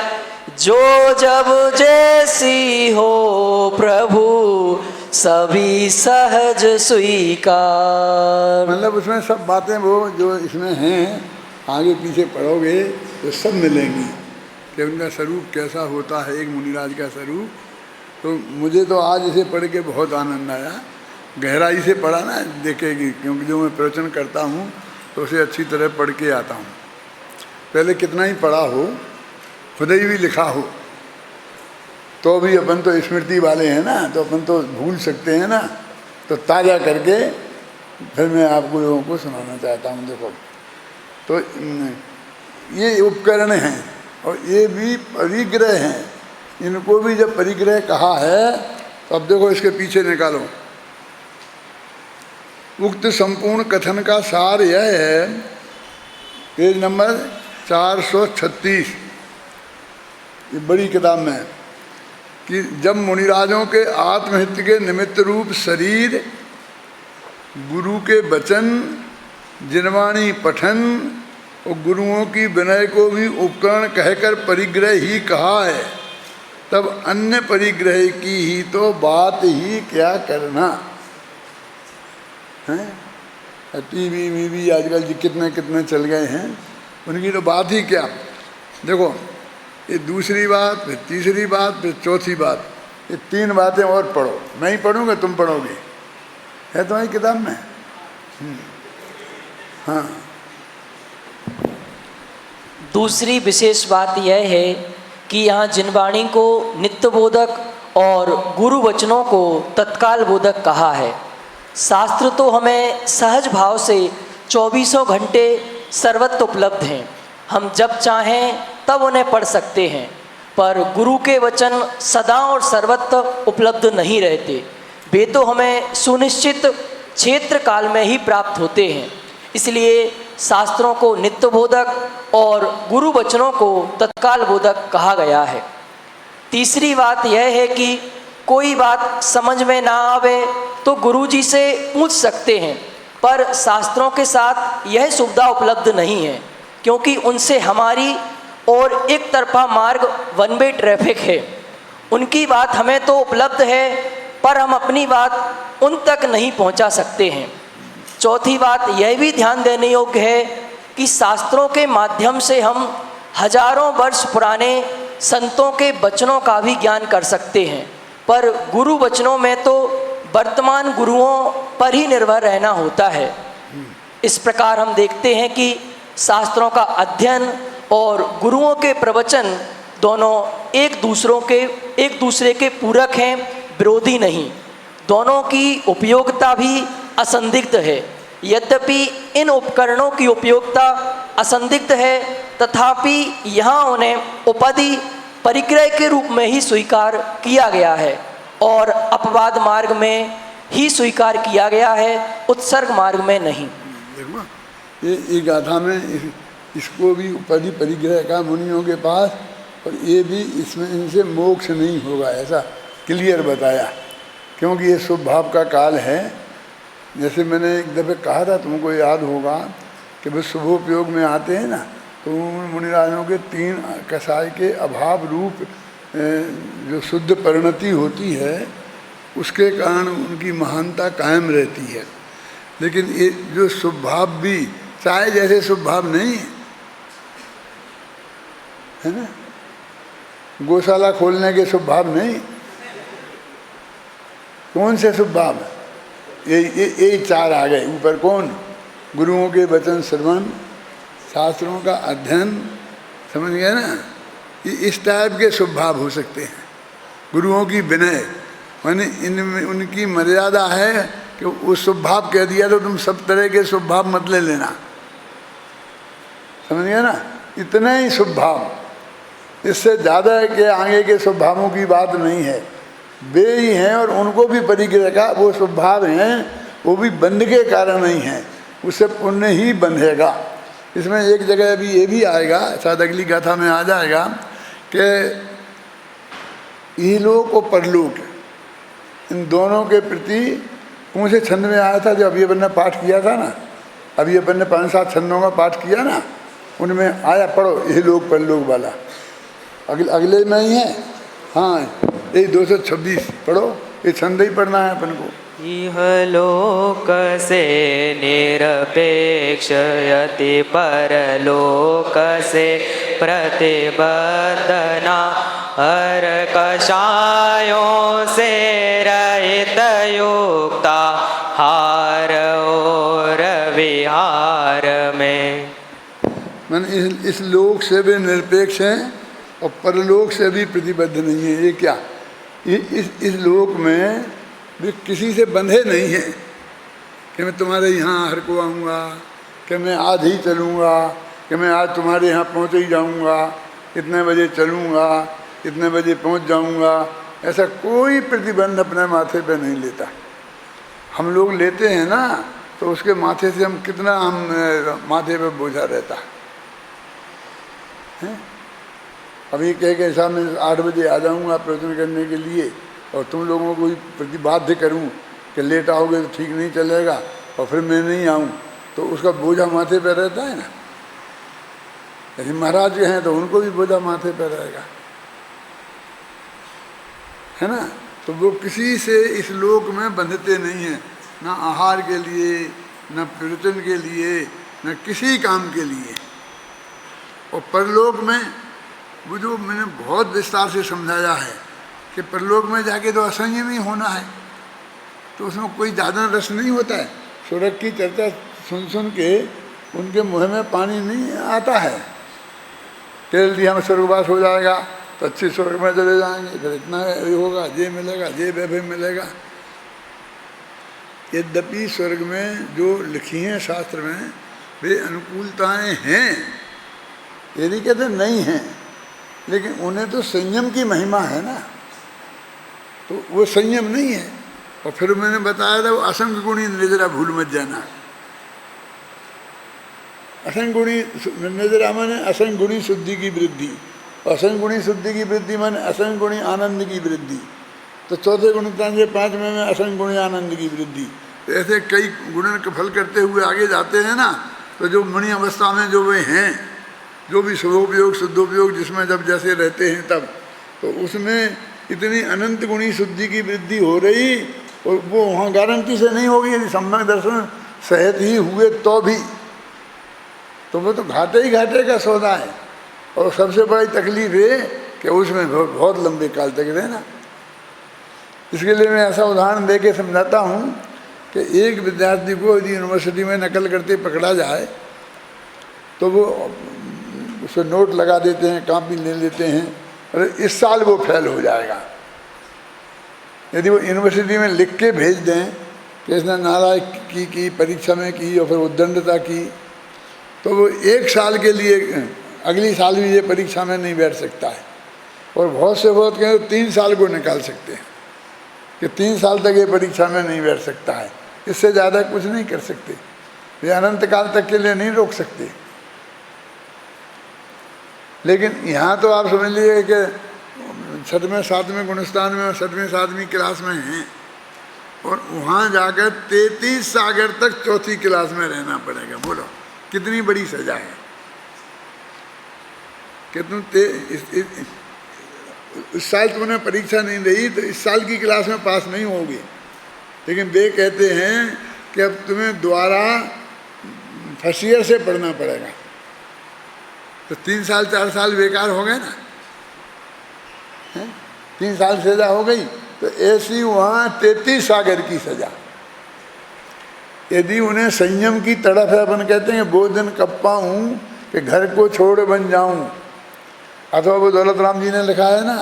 जो जब जैसी हो प्रभु, सभी सहज स्वीकार। मतलब उसमें सब बातें वो जो इसमें हैं, आगे पीछे पढ़ोगे तो सब मिलेंगी कि उनका स्वरूप कैसा होता है, एक मुनिराज का स्वरूप। तो मुझे तो आज इसे पढ़ के बहुत आनंद आया, गहराई से पढ़ा ना देखेगी, क्योंकि जो मैं प्रवचन करता हूँ तो उसे अच्छी तरह पढ़ के आता हूँ। पहले कितना ही पढ़ा हो, खुद ही भी लिखा हो, तो भी अपन तो स्मृति वाले हैं ना, तो अपन तो भूल सकते हैं ना। तो ताज़ा करके फिर मैं आपको लोगों को सुनाना चाहता हूँ। देखो, तो ये उपकरण हैं और ये भी परिग्रह हैं। इनको भी जब परिग्रह कहा है तो अब देखो इसके पीछे निकालो। उक्त संपूर्ण कथन का सार यह है, पेज नंबर 436 ये बड़ी किताब में, कि जब मुनिराजों के आत्महित के निमित्त रूप शरीर, गुरु के वचन, जिनवाणी पठन और गुरुओं की विनय को भी उपकरण कहकर परिग्रह ही कहा है, तब अन्य परिग्रह की ही तो बात ही क्या करना। हैं। टीवी वीवी आजकल जी कितने कितने चल गए हैं, उनकी तो बात ही क्या। देखो ये दूसरी बात, फिर तीसरी बात, फिर चौथी बात, ये 3 बातें और पढ़ो। मैं ही पढ़ूँगा, तुम पढ़ोगे, है तुम्हारी किताब में। हाँ, दूसरी विशेष बात यह है कि यहाँ जिनवाणी को नित्य बोधक और गुरु वचनों को तत्काल बोधक कहा है। शास्त्र तो हमें सहज भाव से 24 घंटे सर्वत्र उपलब्ध हैं, हम जब चाहें तब उन्हें पढ़ सकते हैं, पर गुरु के वचन सदा और सर्वत्र उपलब्ध नहीं रहते। वे तो हमें सुनिश्चित क्षेत्र काल में ही प्राप्त होते हैं। इसलिए शास्त्रों को नित्य बोधक और गुरु वचनों को तत्काल बोधक कहा गया है। तीसरी बात यह है कि कोई बात समझ में ना आवे तो गुरुजी से पूछ सकते हैं, पर शास्त्रों के साथ यह सुविधा उपलब्ध नहीं है, क्योंकि उनसे हमारी और एक तरफा मार्ग वन वे ट्रैफिक है। उनकी बात हमें तो उपलब्ध है, पर हम अपनी बात उन तक नहीं पहुंचा सकते हैं। चौथी बात यह भी ध्यान देने योग्य है कि शास्त्रों के माध्यम से हम हजारों वर्ष पुराने संतों के वचनों का भी ज्ञान कर सकते हैं, पर गुरु वचनों में तो वर्तमान गुरुओं पर ही निर्भर रहना होता है। इस प्रकार हम देखते हैं कि शास्त्रों का अध्ययन और गुरुओं के प्रवचन दोनों एक दूसरे के पूरक हैं, विरोधी नहीं। दोनों की उपयोगिता भी असंदिग्ध है। यद्यपि इन उपकरणों की उपयोगिता असंदिग्ध है, तथापि यहाँ उन्हें उपाधि परिग्रह के रूप में ही स्वीकार किया गया है और अपवाद मार्ग में ही स्वीकार किया गया है, उत्सर्ग मार्ग में नहीं। देखो ये गाथा में इसको भी उपाधि परिग्रह का मुनियों के पास, और ये भी इसमें इनसे मोक्ष नहीं होगा, ऐसा क्लियर बताया। क्योंकि ये शुभ भाव का काल है। जैसे मैंने एक दफ़े कहा था, तुमको याद होगा कि वे शुभोपयोग में आते हैं ना, तो उन मुनिराजों के 3 कसाय के अभाव रूप जो शुद्ध परिणति होती है, उसके कारण उनकी महानता कायम रहती है। लेकिन ये जो शुभ भाव भी चाहे जैसे शुभ भाव नहीं है ना, गौशाला खोलने के शुभ भाव नहीं, कौन से शुभ भाव, ये 4 आ गए। ऊपर कौन, गुरुओं के वचन श्रवण, शास्त्रों का अध्ययन, समझ गए ना, ये इस टाइप के शुभ भाव हो सकते हैं। गुरुओं की विनय, माने इनमें उनकी मर्यादा है कि वो शुभ भाव कह दिया तो तुम सब तरह के शुभ भाव मत ले लेना, समझ गए ना, इतना ही शुभ भाव, इससे ज़्यादा के आगे के शुभ भावों की बात नहीं है। वे ही हैं और उनको भी परिग्रह का वो शुभ भाव हैं, वो भी बंध के कारण नहीं हैं, उससे पुण्य ही बंधेगा। इसमें एक जगह अभी ये भी आएगा, शायद अगली गाथा में आ जाएगा कि इहलोक और परलोक, इन दोनों के प्रति कौन से छंद में आया था जो अभी अपन ने पाठ किया था ना, अभी अपन ने 5-7 छंदों का पाठ किया ना, उनमें आया, पढ़ो इहलोक परलोक वाला, अगले में ही है। हाँ, ये 226 पढ़ो, ये छंद ही पढ़ना है अपन को। इहलोक से निरपेक्ष यति परलोक से प्रतिबद्धना, हर कषायों से रहित युक्ता, हार और विहार में। मैंने इस लोक से भी निरपेक्ष हैं और परलोक से भी प्रतिबद्ध नहीं है। ये क्या, इस लोक में भी किसी से बंधे नहीं हैं कि मैं तुम्हारे यहाँ हर को आऊँगा, कि मैं आज ही चलूँगा, कि मैं आज तुम्हारे यहाँ पहुँच ही जाऊँगा, इतने बजे चलूँगा, इतने बजे पहुँच जाऊँगा, ऐसा कोई प्रतिबंध अपने माथे पे नहीं लेता। हम लोग लेते हैं ना, तो उसके माथे से हम कितना माथे पे बोझा रहता है। अभी कह के साहब मैं 8 बजे आ जाऊँगा प्रवचन करने के लिए, और तुम लोगों को प्रतिबाध्य करूँ कि लेट आओगे तो ठीक नहीं चलेगा, और फिर मैं नहीं आऊँ, तो उसका बोझा माथे पे रहता है ना। यदि महाराज हैं तो उनको भी बोझा माथे पे रहेगा, है ना। तो वो किसी से इस लोक में बंधते नहीं हैं, ना आहार के लिए, न प्रवचन के लिए, न किसी काम के लिए। और परलोक में वो जो मैंने बहुत विस्तार से समझाया है कि परलोक में जाके तो असंयम ही होना है, तो उसमें कोई ज़्यादा रस नहीं होता है। स्वर्ग की चर्चा सुन सुन के उनके मुँह में पानी नहीं आता है। तेल दिया में स्वर्गवास हो जाएगा तो अच्छी स्वर्ग में चले जाएंगे, फिर इतना ये होगा, ये मिलेगा, ये वैभव मिलेगा। यद्यपि स्वर्ग में जो लिखी हैं शास्त्र में वे अनुकूलताएं हैं, ये नहीं कहते नहीं हैं, लेकिन उन्हें तो संयम की महिमा है ना, तो वो संयम नहीं है। और फिर मैंने बताया था वो असंग गुणी निजरा, भूल मत जाना। असंग गुणी निजरा माने असंग गुणी शुद्धि की वृद्धि, असंग गुणी शुद्धि की वृद्धि माने असंग गुणी आनंद की वृद्धि। तो चौथे गुणितांश 5 में असंग गुणी आनंद की वृद्धि। तो ऐसे कई गुणन का फल करते हुए आगे जाते हैं ना, तो जो मुनि अवस्था में जो वे हैं, जो भी शुभोपयोग शुद्धोपयोग जिसमें जब जैसे रहते हैं तब, तो उसमें इतनी अनंत गुणी शुद्धि की वृद्धि हो रही, और वो वहाँ गारंटी से नहीं होगी। यदि सम्यक दर्शन सहित ही हुए तो भी, तो वो तो घाटे ही घाटे का सौदा है। और सबसे बड़ी तकलीफ है कि उसमें बहुत लंबे काल तक रहना। इसके लिए मैं ऐसा उदाहरण दे के समझाता हूँ कि एक विद्यार्थी को यदि यूनिवर्सिटी में नकल करते पकड़ा जाए तो वो उसे नोट लगा देते हैं, कॉपी ले लेते हैं, अरे इस साल वो फेल हो जाएगा। यदि वो यूनिवर्सिटी में लिख के भेज दें कि इसने नालायक की परीक्षा में की और फिर उद्दंडता की, तो वो 1 साल के लिए अगली साल भी ये परीक्षा में नहीं बैठ सकता है। और बहुत से बहुत कहें तो 3 साल को निकाल सकते हैं कि 3 साल तक ये परीक्षा में नहीं बैठ सकता है, इससे ज़्यादा कुछ नहीं कर सकते। ये अनंत काल तक के लिए नहीं रोक सकते। लेकिन यहाँ तो आप समझ लीजिए कि 6वें 7वें गुणस्थान में 6वीं 7वीं क्लास में हैं, और वहाँ जाकर 33 सागर तक 4थी क्लास में रहना पड़ेगा। बोलो कितनी बड़ी सजा है कि तुम इस साल तुमने परीक्षा नहीं दी तो इस साल की क्लास में पास नहीं होगी। लेकिन वे कहते हैं कि अब तुम्हें दोबारा फर्स्ट ईयर से पढ़ना पड़ेगा, तो 3 साल 4 साल बेकार हो गए ना, 3 साल सजा हो गई। तो ऐसी वहाँ 33 सागर की सजा। यदि उन्हें संयम की तड़फ है, अपन कहते हैं वो दिन कब पाऊँ कि घर को छोड़ बन जाऊँ, अथवा वो दौलत राम जी ने लिखा है ना,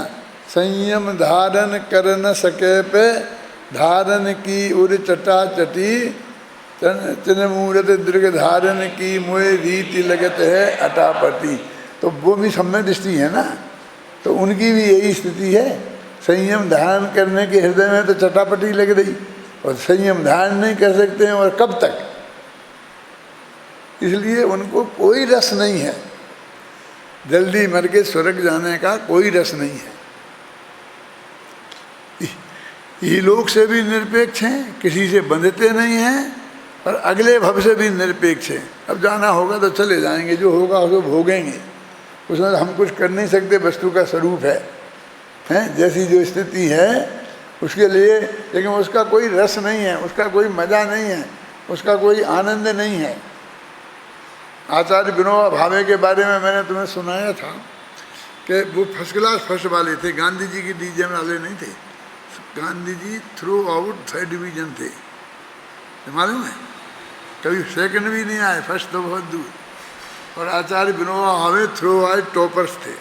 संयम धारण कर न सके पे धारण की उर चटा चटी, चिन्ह मूर्त दीर्घ धारण की मुए रीति लगत है अटापटी। तो वो भी सम्यक दृष्टि है ना, तो उनकी भी यही स्थिति है। संयम धारण करने के हृदय में तो चटापटी लग रही, और संयम धारण नहीं कर सकते हैं, और कब तक। इसलिए उनको कोई रस नहीं है, जल्दी मर के स्वर्ग जाने का कोई रस नहीं है। ये लोग से भी निरपेक्ष हैं, किसी से बंधते नहीं हैं, और अगले भव से भी निरपेक्ष हैं। अब जाना होगा तो चले जाएंगे, जो होगा उसको भोगेंगे, उसमें हम कुछ कर नहीं सकते। वस्तु का स्वरूप है जैसी जो स्थिति है उसके लिए, लेकिन उसका कोई रस नहीं है, उसका कोई मज़ा नहीं है, उसका कोई आनंद नहीं है। आचार्य विनोबा भावे के बारे में मैंने तुम्हें सुनाया था कि वो फर्स्ट क्लास फर्स्ट वाले थे, गांधी जी की डिवीजन वाले नहीं थे। Gandhi ji through out 3rd division थे, मालूम है, कभी सेकंड भी नहीं आए, फर्स्ट तो बहुत दूर। और आचार्य Vinoba Bhave through out toppers थे।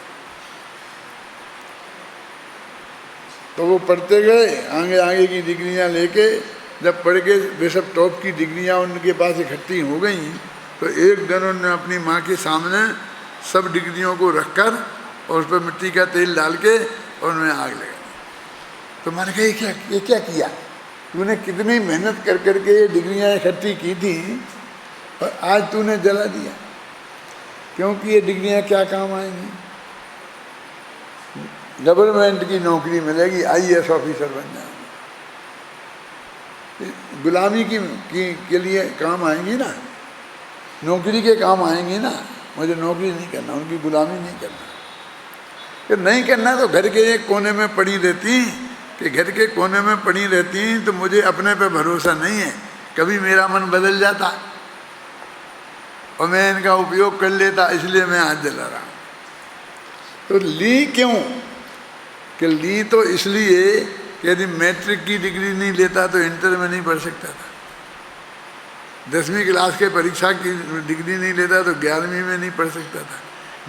तो वो पढ़ते गए, आगे आगे की डिग्रियां लेके, जब पढ़ के वे सब टॉप की डिग्रियां उनके पास इकट्ठी हो गई, तो एक दिन उन्होंने अपनी माँ के सामने सब डिग्रियों को रखकर और उस पर मिट्टी का तेल डाल के और उन्हें आग लगा दी। तो मैंने कहा ये क्या किया तूने, कितनी मेहनत कर करके ये डिग्रियाँ इकट्ठी की थी और आज तूने जला दिया, क्योंकि ये डिग्रियाँ क्या काम आएंगी। गवर्नमेंट की नौकरी मिलेगी, IAS ऑफिसर बन जाएंगे, गुलामी के लिए काम आएंगी ना, नौकरी के काम आएंगी ना। मुझे नौकरी नहीं करना, उनकी गुलामी नहीं करना। कि नहीं करना तो घर के एक कोने में पड़ी रहती, कि घर के कोने में पड़ी रहती तो मुझे अपने पे भरोसा नहीं है कभी मेरा मन बदल जाता और मैं इनका उपयोग कर लेता, इसलिए मैं आज जला रहा हूँ। तो ली क्यों? कि ली तो इसलिए कि यदि मैट्रिक की डिग्री नहीं लेता तो इंटर में नहीं पढ़ सकता था, 10वीं क्लास के परीक्षा की डिग्री नहीं लेता तो 11वीं में नहीं पढ़ सकता था,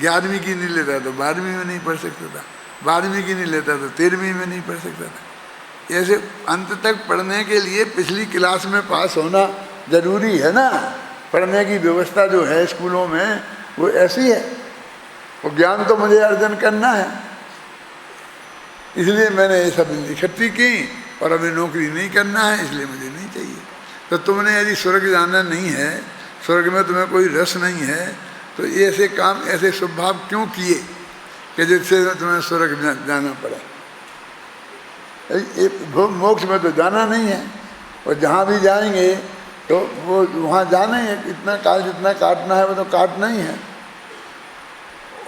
11वीं की नहीं लेता तो 12वीं में नहीं पढ़ सकता था, 12वीं की नहीं लेता तो 13वीं में नहीं पढ़ सकता था। ऐसे अंत तक पढ़ने के लिए पिछली क्लास में पास होना जरूरी है ना। पढ़ने की व्यवस्था जो है स्कूलों में वो ऐसी है, वो ज्ञान तो मुझे अर्जन करना है, इसलिए मैंने ये सब इकट्ठी की और अभी नौकरी नहीं करना है, इसलिए मुझे नहीं चाहिए। तो तुमने यदि स्वर्ग जाना नहीं है, स्वर्ग में तुम्हें कोई रस नहीं है, तो ऐसे काम, ऐसे स्वभाव क्यों किए कि जिससे तुम्हें स्वर्ग जाना पड़ा? मोक्ष में तो जाना नहीं है, और जहाँ भी जाएंगे तो वो वहाँ जाना ही है, इतना काल जितना काटना है वो तो काटना ही है।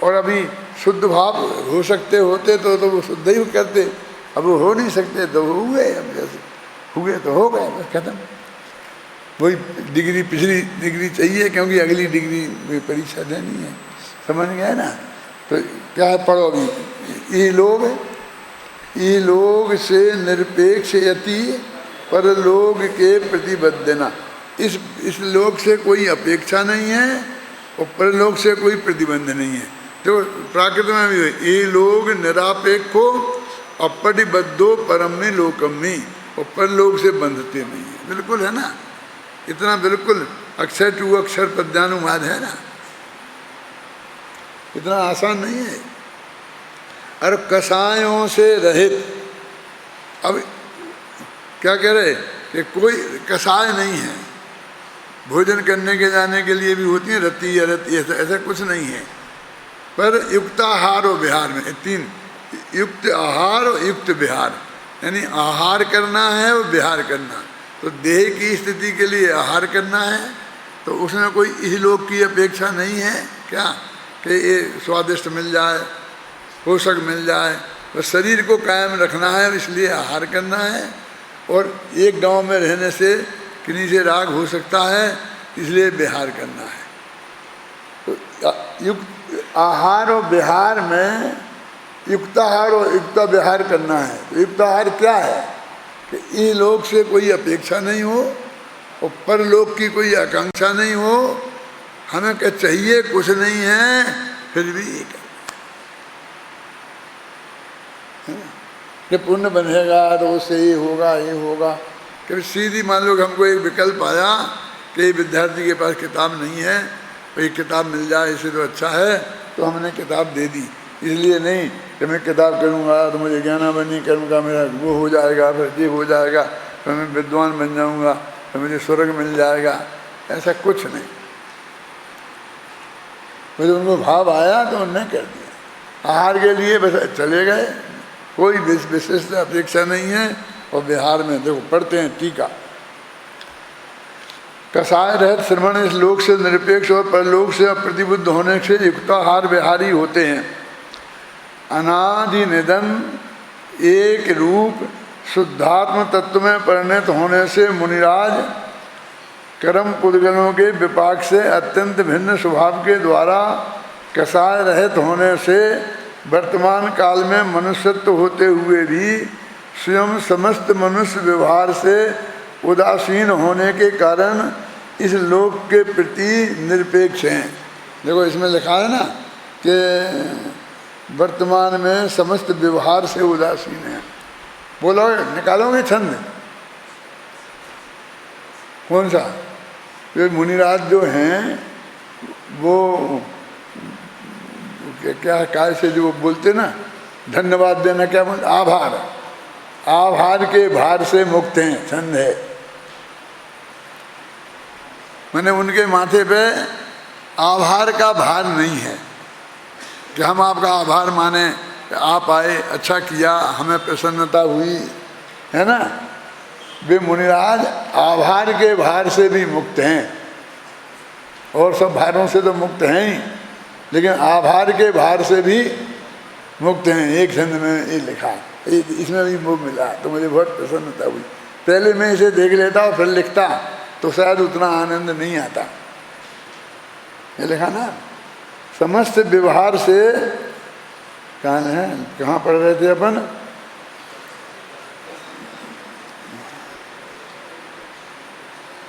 और अभी शुद्ध भाव हो सकते होते तो वो शुद्ध ही करते, अब वो हो नहीं सकते तो हुए, अब जैसे हुए तो हो गए, बस खत्म। वही डिग्री, पिछली डिग्री चाहिए क्योंकि अगली डिग्री में परीक्षा देनी है, समझ गए ना। तो क्या है, पढ़ो अभी। ये लोग से निरपेक्ष यति परलोक के प्रतिबद्धना, इस लोक से कोई अपेक्षा नहीं है और परलोक से कोई प्रतिबंध नहीं है। तो प्राकृत में भी ये लोग निरापेक्षो अपरिबद्धो परम्य लोकम्य, और परलोक से बंधते नहीं है, बिल्कुल है ना। इतना बिल्कुल अक्षर टू अक्षर पद्यानुवाद है ना, इतना आसान नहीं है। और कसायों से रहित, अब क्या कह रहे कि कोई कसाय नहीं है, भोजन करने के जाने के लिए भी होती है रति या रति, ऐसा कुछ नहीं है। पर युक्त आहार और विहार में 3, युक्त आहार और युक्त विहार, यानी आहार करना है और विहार करना। तो देह की स्थिति के लिए आहार करना है, तो उसमें कोई इहलोक की अपेक्षा नहीं है क्या कि ये स्वादिष्ट मिल जाए, पोषक मिल जाए। तो शरीर को कायम रखना है, इसलिए आहार करना है। और एक गांव में रहने से किन्हीं से राग हो सकता है, इसलिए विहार करना है। तो युक्त आहार और विहार में युक्ताहार और युक्त विहार करना है। तो युक्ताहार क्या है कि ये लोक से कोई अपेक्षा नहीं हो और परलोक की कोई आकांक्षा नहीं हो, हमें क्या चाहिए कुछ नहीं है, फिर भी कि पुण्य बनेगा तो उससे ये होगा ये होगा। कि सीधी मान लो कि हमको एक विकल्प आया कि विद्यार्थी के पास किताब नहीं है, कोई किताब मिल जाए इसे तो अच्छा है, तो हमने किताब दे दी। इसलिए नहीं कि मैं किताब करूँगा तो मुझे ज्ञानाबंदी करूँगा, मेरा वो हो जाएगा, फिर ये हो जाएगा, फिर मैं विद्वान बन जाऊँगा, फिर मुझे स्वर्ग मिल जाएगा, ऐसा कुछ नहीं। मुझे उनको भाव आया तो उन्होंने कर दिया। आहार के लिए बस चले गए, कोई विशिष्ट अपेक्षा नहीं है। और बिहार में देखो पढ़ते हैं टीका, कसाय रहित श्रवण इस लोक से निरपेक्ष और परलोक से अप्रतिबुद्ध होने से युक्ताहार विहारी होते हैं। अनादि निधन एक रूप शुद्धात्म तत्व में परिणत होने से मुनिराज कर्म पुद्गलों के विपाक से अत्यंत भिन्न स्वभाव के द्वारा कसाय रहित होने से वर्तमान काल में मनुष्यत्व होते हुए भी स्वयं समस्त मनुष्य व्यवहार से उदासीन होने के कारण इस लोक के प्रति निरपेक्ष हैं। देखो इसमें लिखा है ना कि वर्तमान में समस्त व्यवहार से उदासीन हैं। बोलो निकालोगे छंद कौन सा? ये मुनिराज जो हैं वो क्या काय से जो बोलते ना, धन्यवाद देना क्या बोलते, आभार, आभार के भार से मुक्त हैं, छंद है। मैंने उनके माथे पे आभार का भार नहीं है कि हम आपका आभार माने, आप आए, अच्छा किया, हमें प्रसन्नता हुई, है ना। वे मुनिराज आभार के भार से भी मुक्त हैं, और सब भारों से तो मुक्त हैं ही, लेकिन आभार के भार से भी मुक्त हैं। एक छंद में ये लिखा, इसमें भी वो मिला तो मुझे बहुत प्रसन्नता हुई। पहले मैं इसे देख लेता और फिर लिखता तो शायद उतना आनंद नहीं आता। ये लिखा ना, समस्त व्यवहार से, कहाँ है, कहाँ पढ़ रहे थे अपन,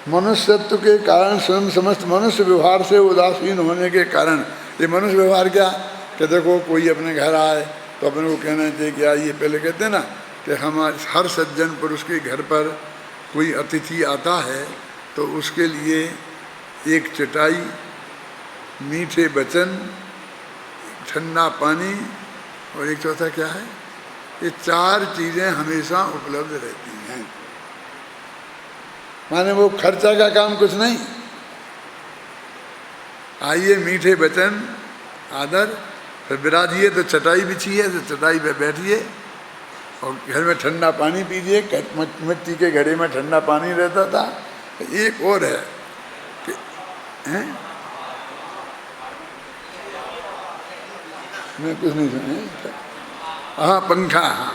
मनुष्यत्व के कारण स्वयं समस्त मनुष्य व्यवहार से उदासीन होने के कारण। ये मनुष्य व्यवहार क्या कि देखो कोई अपने घर आए तो अपने को कहना चाहिए कि आइए, पहले कहते हैं ना कि हमारे हर सज्जन पुरुष के घर पर कोई अतिथि आता है तो उसके लिए एक चटाई, मीठे वचन, ठंडा पानी और एक चौथा क्या है, ये 4 चीज़ें हमेशा उपलब्ध रहती हैं। माने वो खर्चा का काम कुछ नहीं, आइए मीठे वचन, आदर, फिर विराजिए तो चटाई बिछी है तो चटाई पे बैठिए और घर में ठंडा पानी पीजिए। मिट्टी के घड़े में ठंडा पानी रहता था। एक और है कि मैं कुछ नहीं सुने, हाँ पंखा, हाँ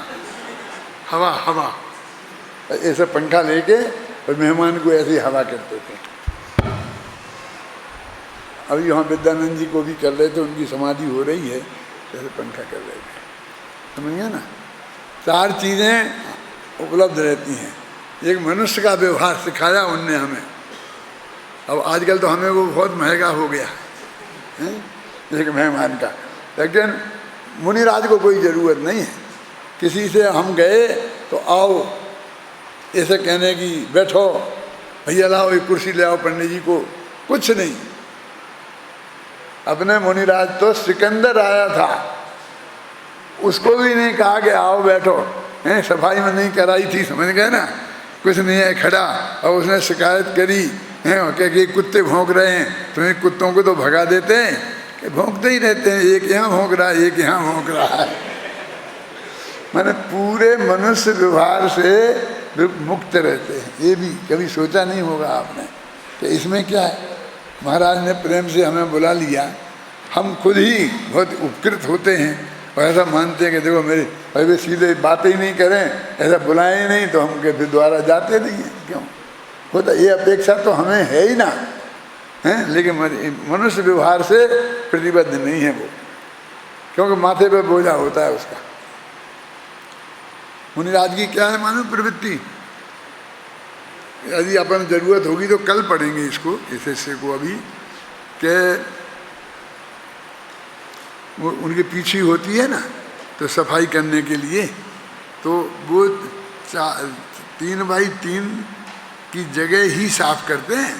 हवा, हवा, ऐसा पंखा लेके और मेहमान को ऐसी हवा करते थे। अभी यहाँ विद्यानंद जी को भी कर रहे थे, उनकी समाधि हो रही है, जैसे पंखा कर रहे थे, समझ गया ना। 4 चीज़ें उपलब्ध रहती हैं। एक मनुष्य का व्यवहार सिखाया उनने हमें। अब आजकल तो हमें वो बहुत महंगा हो गया है एक मेहमान का, लेकिन मुनिराज को कोई ज़रूरत नहीं है। किसी से हम गए तो आओ ऐसे कहने की, बैठो भैया लाओ एक कुर्सी ले आओ पंडित जी को, कुछ नहीं। अपने मुनिराज तो सिकंदर आया था, उसको भी नहीं कहा कि आओ बैठो, हैं सफाई में नहीं कराई थी, समझ गए ना, कुछ नहीं है खड़ा, और उसने शिकायत करी हैं कि कुत्ते भौंक रहे हैं, तो इन कुत्तों को तो भगा देते हैं कि भौंकते ही रहते हैं, एक यहाँ भौंक रहा है, एक यहाँ भौंक रहा है। मैंने पूरे मनुष्य व्यवहार से मुक्त रहते हैं। ये भी कभी सोचा नहीं होगा आपने कि इसमें क्या है। महाराज ने प्रेम से हमें बुला लिया, हम खुद ही बहुत उपकृत होते हैं और ऐसा मानते हैं कि देखो मेरे भाई वे सीधे बातें ही नहीं करें, ऐसा बुलाएं नहीं तो हम के फिर दोबारा जाते नहीं हैं। क्यों होता, ये अपेक्षा तो हमें है ही ना, हैं, लेकिन मनुष्य व्यवहार से प्रतिबद्ध नहीं है वो, क्योंकि माथे पे बोझा होता है उसका। मुनिराज की क्या है मानो प्रवृत्ति, यदि अपन जरूरत होगी तो कल पढ़ेंगे इसको, इस हिस्से को अभी, कि वो उनकी पीछी होती है ना तो सफाई करने के लिए, तो वो 3x3 की जगह ही साफ करते हैं।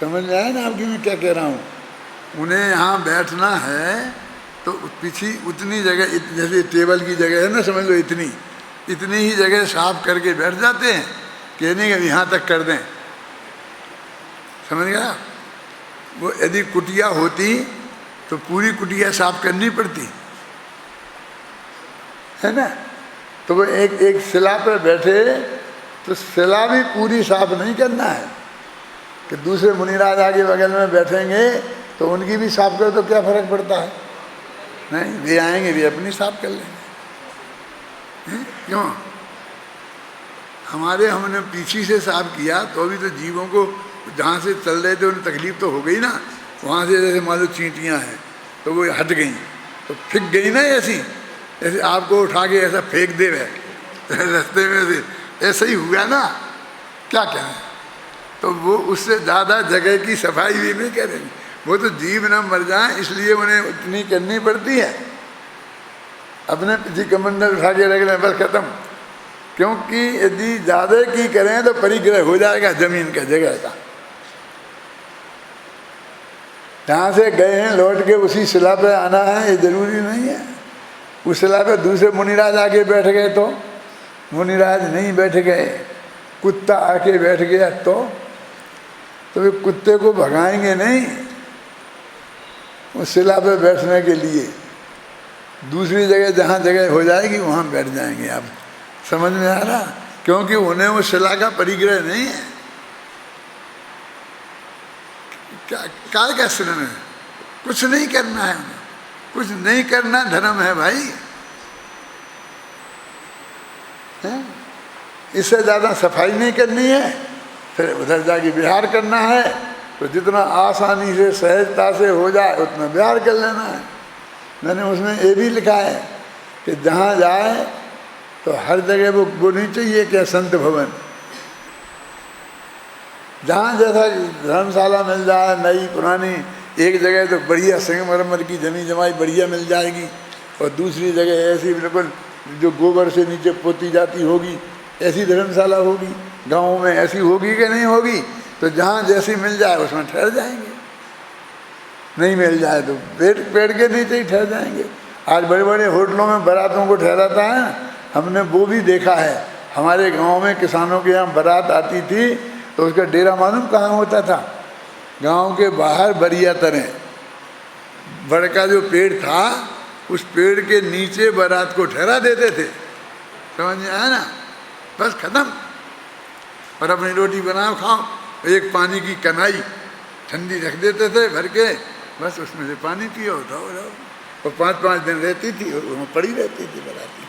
समझ में आया ना आपकी मैं क्या कह रहा हूँ। उन्हें यहाँ बैठना है तो पीछे उतनी जगह, जैसे टेबल की जगह है ना, समझ लो इतनी ही जगह साफ करके बैठ जाते हैं, कहने के यहाँ तक कर दें, समझ गया। वो यदि कुटिया होती तो पूरी कुटिया साफ करनी पड़ती है ना। तो वो एक शिला पर बैठे तो शिला भी पूरी साफ नहीं करना है कि दूसरे मुनिराज आगे बगल में बैठेंगे तो उनकी भी साफ करो तो क्या फर्क पड़ता है। नहीं, वे आएंगे वे अपनी साफ कर लेंगे। क्यों हमने पीछे से साफ किया तो अभी तो जीवों को जहाँ से चल रहे थे उन्हें तकलीफ तो हो गई ना, वहाँ से जैसे मान लो चींटियाँ हैं तो वो हट गई तो फिक गई ना, ऐसे आपको उठा के ऐसा फेंक दे रहे रास्ते में से, ऐसा ही हुआ ना, क्या कहें। तो वो उससे ज़्यादा जगह की सफाई भी नहीं करेंगे, वो तो जीव ना मर जाए इसलिए उन्हें उतनी करनी पड़ती है। अपने पीछे कमंडल उठा के रख लें बस खत्म, क्योंकि यदि ज़्यादा की करें तो परिग्रह हो जाएगा जमीन का, जगह का। जहाँ से गए हैं लौट के उसी शिला पे आना है ये जरूरी नहीं है। उस शिला पे दूसरे मुनिराज आके बैठ गए तो, मुनिराज नहीं बैठ गए, कुत्ता आके बैठ गया तो वे कुत्ते को भगाएंगे नहीं उस शिला पे बैठने के लिए, दूसरी जगह जहाँ जगह हो जाएगी वहाँ बैठ जाएंगे। आप समझ में आ रहा, क्योंकि उन्हें उस शिला का परिग्रह नहीं है। क्या श्रम है, कुछ नहीं करना है उन्हें, कुछ नहीं करना धर्म है भाई, है? इससे ज़्यादा सफाई नहीं करनी है, फिर उधर जाके विहार करना है तो जितना आसानी से सहजता से हो जाए उतना विहार कर लेना है। मैंने उसमें ये भी लिखा है कि जहाँ जाए तो हर जगह वो नहीं चाहिए क्या संत भवन, जहाँ जैसा धर्मशाला मिल जाए नई पुरानी, एक जगह तो बढ़िया संगमरमर की जमी जमाई बढ़िया मिल जाएगी और दूसरी जगह ऐसी बिल्कुल जो गोबर से नीचे पोती जाती होगी ऐसी धर्मशाला होगी। गाँव में ऐसी होगी कि नहीं होगी, तो जहाँ जैसी मिल जाए उसमें ठहर जाएंगे, नहीं मिल जाए तो पेड़ के नीचे ही ठहर जाएंगे। आज बड़े बड़े होटलों में बारातों को ठहराता है, हमने वो भी देखा है। हमारे गांव में किसानों के यहाँ बारात आती थी तो उसका डेरा मालूम कहाँ होता था? गांव के बाहर बरिया तरह बड़का जो पेड़ था उस पेड़ के नीचे बारात को ठहरा देते थे। समझ में आया ना? बस खत्म। और अपनी रोटी बनाओ खाओ, एक पानी की कनाई ठंडी रख देते थे भर के, बस उसमें से पानी पियो रहो रहो। और 5-5 दिन रहती थी और वहाँ पड़ी रहती थी बाराती।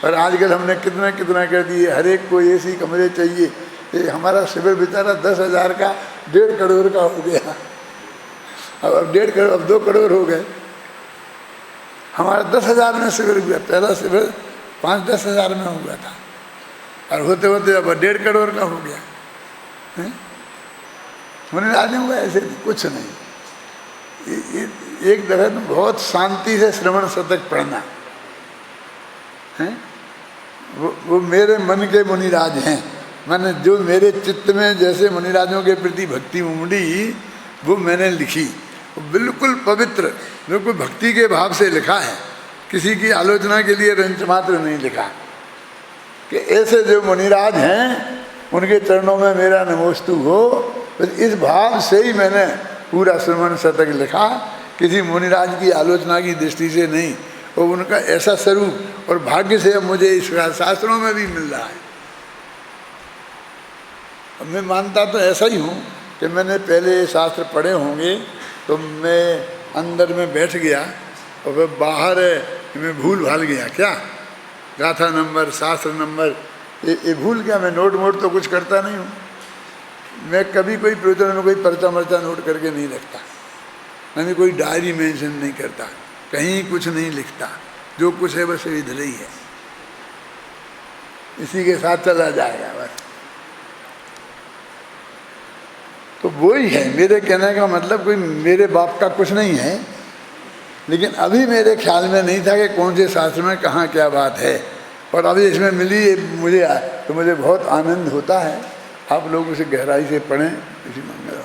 और आजकल हमने कितना कितना कर दिए, हर एक को एसी कमरे चाहिए। ये हमारा शिविर बेचारा 10,000 का 1.5 करोड़ का हो गया। अब 1.5 करोड़, अब 2 करोड़ हो गए। हमारा 10,000 में शिविर हुआ, पहला शिविर 5-10 हज़ार में हुआ था और होते होते अब 1.5 करोड़ का हो गया है। मुनिराजों का ऐसे कुछ नहीं। एक दफे में बहुत शांति से श्रवण शतक पढ़ना है। वो मेरे मन के मुनिराज हैं, मैंने जो मेरे चित्त में जैसे मुनिराजों के प्रति भक्ति उमड़ी वो मैंने लिखी। वो बिल्कुल पवित्र, बिल्कुल भक्ति के भाव से लिखा है, किसी की आलोचना के लिए रंच मात्र नहीं लिखा। कि ऐसे जो मुनिराज हैं उनके चरणों में मेरा नमोस्तु हो, बस इस भाव से ही मैंने पूरा श्रवण शतक लिखा। किसी मुनिराज की आलोचना की दृष्टि से नहीं, और उनका ऐसा स्वरूप और भाग्य से अब मुझे इस शास्त्रों में भी मिल रहा है। अब मैं मानता तो ऐसा ही हूँ कि मैंने पहले शास्त्र पढ़े होंगे तो मैं अंदर में बैठ गया और फिर बाहर मैं भूल भाल गया। क्या गाथा नंबर, शास्त्र नंबर ये भूल गया। मैं नोट तो कुछ करता नहीं हूँ। मैं कभी कोई प्रवचन में कोई पर्चा मर्चा नोट करके नहीं रखता, मैंने कोई डायरी मेंशन नहीं करता, कहीं कुछ नहीं लिखता। जो कुछ है बस इधर ही है, इसी के साथ चला जाएगा बस। तो वही है मेरे कहने का मतलब, कोई मेरे बाप का कुछ नहीं है। लेकिन अभी मेरे ख्याल में नहीं था कि कौन से शास्त्र में कहाँ क्या बात है, और अभी इसमें मिली मुझे, तो मुझे बहुत आनंद होता है। आप लोग उसे गहराई से पढ़ें। इसी मंगल।